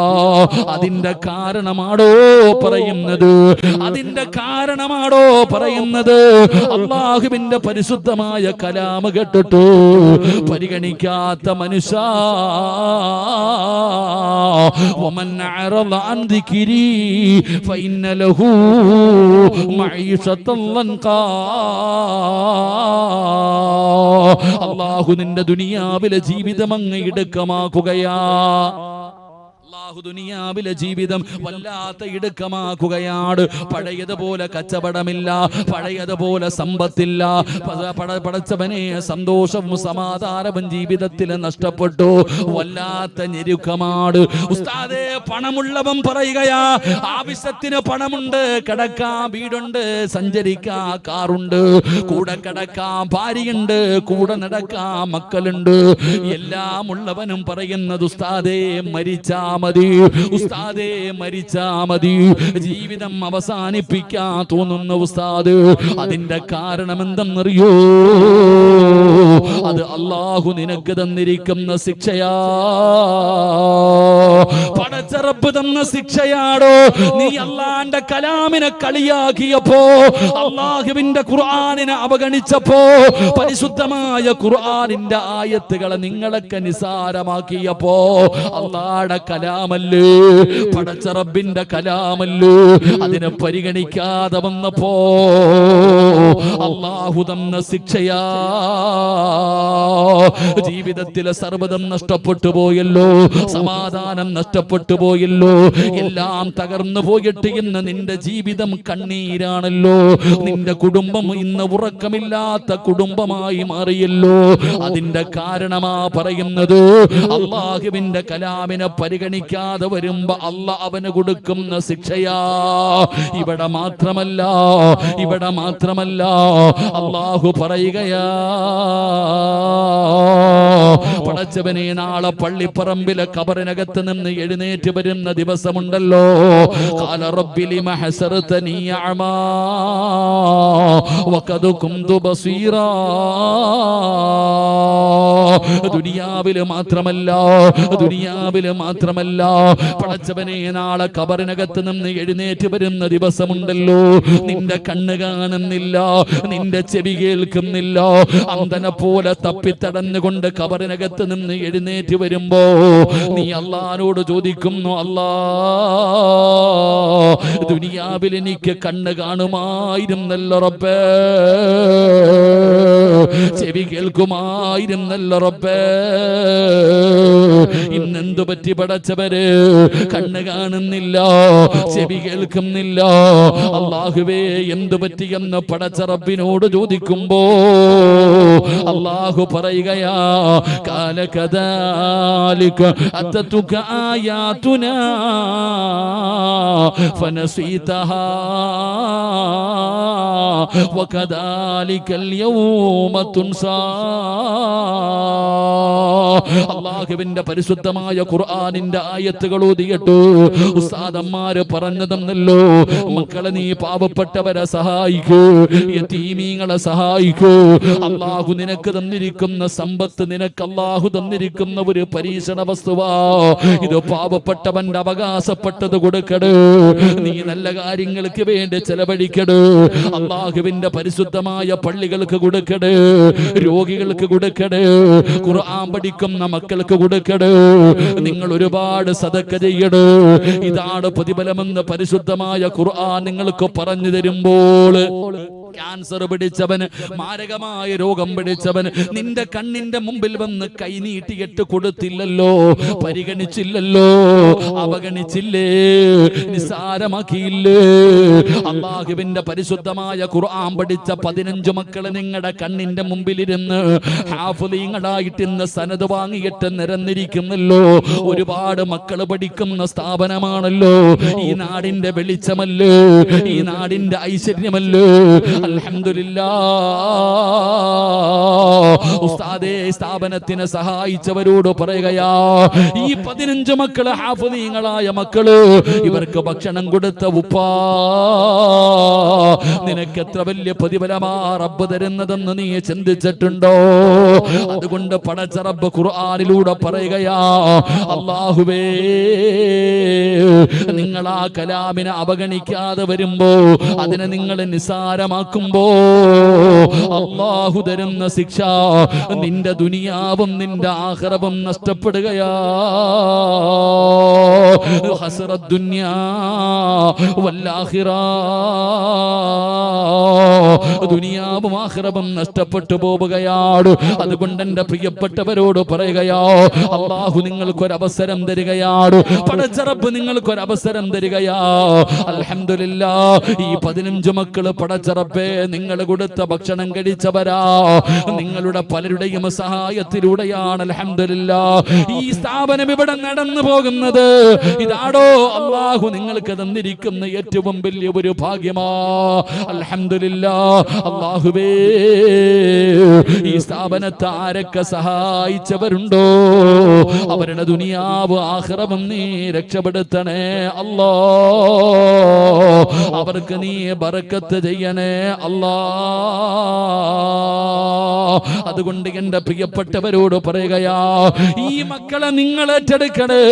അതിന്റെ കാരണമാണോ പറയുന്നത്? അതിന്റെ കാരണമാണോ പറയുന്നത്? അല്ലാഹുവിന്റെ പരിശുദ്ധമായ കലാം കേട്ടിട്ട് പരിഗണിക്കാത്ത മനുഷ്യ, വമൻ അറള അൻ ദിക്രി ഫഇന്ന ലഹു മഈശതൻ ലൻഖാ. അല്ലാഹു നിന്റെ ദുനിയാവിലെ ജീവിതം അങ്ങ് ഇടുക്കമാക്കുകയാ. അല്ലാഹു ദുനിയാവിലെ ജീവിതം വല്ലാത്ത ഇടുക്കമാക്കുകയാണ്. പഴയതുപോലെ കച്ചവടമില്ല, പഴയതുപോലെ സമ്പത്തില്ല. പടച്ചവനെ സന്തോഷവും സമാധാനവും ജീവിതത്തിൽ നഷ്ടപ്പെട്ടു. വല്ലാത്ത ഞെരുക്കമാണ്. ഉസ്താദേ, പണമുള്ളവൻ പറയുകയാ, ആവശ്യത്തിന് പണമുണ്ട്, കിടക്കാൻ വീടുണ്ട്, സഞ്ചരിക്കാൻ കാറുണ്ട്, കൂടെ കിടക്കാൻ ഭാര്യയുണ്ട്, കൂടെ നടക്കാൻ മക്കളുണ്ട്, എല്ലാം ഉള്ളവനും പറയുന്നത് ഉസ്താദേ മരിച്ചാ മതി, ഉസ്താദേ മരിച്ചാ മതി. ജീവിതം അവസാനിപ്പിക്കാൻ തോന്നുന്ന ഉസ്താദ്, അതിന്റെ കാരണം എന്തെന്നറിയോ? അത് അല്ലാഹു നിനക്ക് തന്നിരിക്കുന്ന ശിക്ഷയാ. പടച്ച റബ്ബ് തന്ന ശിക്ഷയാടോ. നീ അല്ലാഹുവിന്റെ കലാമിനെ കളിയാക്കിയപ്പോ, അല്ലാഹുവിന്റെ ഖുർആനിനെ അവഗണിച്ചപ്പോ, പരിശുദ്ധമായ ഖുർആനിന്റെ ആയത്തുകളെ നിങ്ങളൊക്കെ നിസാരമാക്കിയപ്പോ, അല്ലാഹുവിന്റെ കലാമല്ലേ, പടച്ച റബ്ബിന്റെ കലാമല്ലേ, അതിനെ പരിഗണിക്കാതെ വന്നപ്പോ അല്ലാഹു തന്ന ശിക്ഷയാ. ജീവിതത്തിലെ സർവ്വതം നഷ്ടപ്പെട്ടു പോയല്ലോ, സമാധാനം നഷ്ടപ്പെട്ടു പോയല്ലോ, എല്ലാം തകർന്നു പോയിട്ട് ഇന്ന് നിന്റെ ജീവിതം കണ്ണീരാണല്ലോ. നിന്റെ കുടുംബം ഇന്ന് ഉറക്കമില്ലാത്ത കുടുംബമായി മാറിയല്ലോ. അതിന്റെ കാരണമാ പറയുന്നത്, അല്ലാഹുവിന്റെ കലാമിനെ പരിഗണിക്കാതെ വരുമ്പോ അല്ലാഹ് അവന് കൊടുക്കുന്ന ശിക്ഷയാ. ഇവിടെ മാത്രമല്ല, ഇവിടെ മാത്രമല്ല, അല്ലാഹു പറയുകയാ, പടച്ചവനെ നാളെ പള്ളിപ്പറമ്പിലെ ഖബറിനകത്ത് നിന്ന് എഴുന്നേറ്റ് വരുന്ന ദിവസമുണ്ടല്ലോ. ഖാല റബ്ബി ലിമ ഹസർതനി അഅമാ വഖദ് കുന്തു ബസീറാ. ദുനിയാവില് മാത്രമല്ല, ദുനിയാവില് മാത്രമല്ല, പടച്ചവനെ നാളെ ഖബറിനകത്ത് നിന്ന് എഴുന്നേറ്റ് വരുന്ന ദിവസമുണ്ടല്ലോ. നിന്റെ കണ്ണ് കാണുന്നില്ല, നിന്റെ ചെവി കേൾക്കുന്നില്ല, അന്ധനെ പോലെ തപ്പിത്തടഞ്ഞുകൊണ്ട് ഖബറിനകത്ത് നിന്ന് എഴുന്നേറ്റ് വരുമ്പോ നീ അല്ലാഹുവോട് ചോദിക്കുന്നു, അല്ലാ, ദുനിയാവിൽ എനിക്ക് കണ്ണ് കാണുമായിരുന്നല്ലോ റബ്ബേ, ചെവി കേൾക്കുമായിരുന്നല്ലോ റബ്ബേ, ഇന്നെന്തു പറ്റി പടച്ചവര്? കണ്ണ് കാണുന്നില്ല, ചെവി കേൾക്കുന്നില്ല. അല്ലാഹുവേ എന്തു പറ്റിയെന്ന് പടച്ച റബ്ബിനോട് ചോദിക്കുമ്പോ അല്ലാഹു പറയുകയാ, കാല കദാലിക അത്തതുക ആയാതുനാ ഫനസീതഹാ വകദാലികൽ യൗമ തുൻസാ. അല്ലാഹുവിന്റെ പരിശുദ്ധമായ ഖുർആനിന്റെ ആയത്തുകൾ ഓതിയിട്ട് ഉസ്താദന്മാര് പറഞ്ഞതെന്നല്ലോ, മക്കളെ നീ പാവപ്പെട്ടവരെ സഹായിക്കൂ, യതീമീങ്ങളെ സഹായിക്കൂ. അല്ലാഹു നിനക്ക് തന്നിരിക്കുന്ന സമ്പത്ത് നിനക്ക് അല്ലാഹു തന്നിരിക്കുന്ന ഒരു പരീക്ഷണ വസ്തുവാ. ഇത് പാവപ്പെട്ടവന്റെ അവകാശപ്പെട്ടത് കൊടുക്കട്, നീ നല്ല കാര്യങ്ങൾക്ക് വേണ്ടി ചെലവഴിക്കട്. അല്ലാഹുവിന്റെ പരിശുദ്ധമായ പള്ളികൾക്ക് കൊടുക്കട്, രോഗികൾക്ക് കൊടുക്കട്, ഖുർആൻ പഠിക്കുന്ന മക്കൾക്ക് കൊടുക്കട്. നിങ്ങൾ ഒരുപാട് സദഖ ചെയ്യട്. ഇതാണ് പ്രതിഫലമെന്ന് പരിശുദ്ധമായ ഖുർആൻ നിങ്ങൾക്ക് പറഞ്ഞു തരുമ്പോൾ, ക്യാൻസർ പിടിച്ചവന്, മാരകമായ രോഗം പിടിച്ചവന് നിന്റെ കണ്ണിന്റെ മുമ്പിൽ വന്ന് കൈനീട്ടിയിട്ട് കൊടുത്തില്ലല്ലോ, പരിഗണിച്ചില്ലല്ലോ, അവഗണിച്ചില്ലേ, നിസാരമാക്കിയില്ലേ? അല്ലാഹുവിന്റെ പരിശുദ്ധമായ ഖുർആൻ പഠിച്ച 15 മക്കള് നിങ്ങളുടെ കണ്ണിന്റെ മുമ്പിലിരുന്ന് ഹാഫിളീങ്ങളായിട്ട് ഇന്ന് സനദ് വാങ്ങിയിട്ട് നിരന്നിരിക്കുന്നല്ലോ. ഒരുപാട് മക്കള് പഠിക്കുന്ന സ്ഥാപനമാണല്ലോ. ഈ നാടിന്റെ വെളിച്ചമല്ലേ, ഈ നാടിന്റെ ഐശ്വര്യമല്ലേ. അൽഹംദുലില്ലാഹ്. ഉസ്താദേ, സ്ഥാപനത്തിനെ സഹായിച്ചവരോട് പറയുകയാ, ഈ 15 മക്കള് ഹാഫിളീങ്ങളായ മക്കള്, ഇവർക്ക് ഭക്ഷണം കൊടുത്ത ഉപ്പാ, നിനക്ക് എത്ര വലിയ പ്രതിഫലമാ റബ്ബ് തരുന്നതെന്ന് നീ ചിന്തിച്ചിട്ടുണ്ടോ? അതുകൊണ്ട് പടച്ച റബ്ബ് ഖുർആനിലൂടെ പറയുകയാ, അല്ലാഹുവേ, നിങ്ങൾ ആ കലാമിനെ അവഗണിക്കാതെ വരുമ്പോ അതിനെ നിങ്ങൾ നിസാരമാക്കുക ഹറാമാക്കുമ്പോ അല്ലാഹു തരുന്ന ശിക്ഷ നിന്റെ ദുനിയാവും നിന്റെ ആഖിറവും നഷ്ടപ്പെടുകയാ. ഹസ്റത്ത് ദുനിയാ വൽ ആഖിറ, ദുനിയാവും ആഖിറവും നഷ്ടപ്പെട്ടു പോവുകയാണ്. അതുകൊണ്ട് എന്റെ പ്രിയപ്പെട്ടവരോട് പറയുകയാ, അല്ലാഹു നിങ്ങൾക്കൊരവസരം തരികയാണ്. പടച്ചറപ്പ് നിങ്ങൾക്കൊരവസരം തരികയാ. അൽഹംദുലില്ലാഹ്, ഈ 15 മക്കള് പടച്ചറപ്പേ നിങ്ങൾ കൊടുത്ത ഭക്ഷണം കഴിച്ചവരാ. നിങ്ങളുടെ പലരുടെയും സഹായത്തിലൂടെയാണ് അൽഹംദുലില്ലാഹ് ഈ സ്ഥാപനം ഇവിടെ നടന്നു പോകുന്നത്. ഇതാടോ അല്ലാഹു നിങ്ങൾക്ക് തന്നിരിക്കുന്ന ഏറ്റവും വലിയ ഒരു ഭാഗ്യമാ. അൽഹംദുലില്ലാഹ്. അല്ലാഹുവേ, ഈ സ്ഥാപനത്തെ ആരൊക്കെ സഹായിച്ചവരുണ്ടോ അവരുടെ ദുനിയാവ് ആഖിറവും നീ രക്ഷപ്പെടുത്തണേ അല്ലാ. അവർക്ക് നീ ബറക്കത്ത് ചെയ്യണേ അല്ലാ. അതുകൊണ്ട് എന്റെ പ്രിയപ്പെട്ടവരോട് പറയുകയാ, ഈ മക്കളെ നിങ്ങൾ ഏറ്റെടുക്കണേ.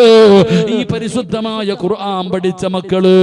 ഈ പരിശുദ്ധമായ ഖുർആൻ പഠിച്ച മക്കള്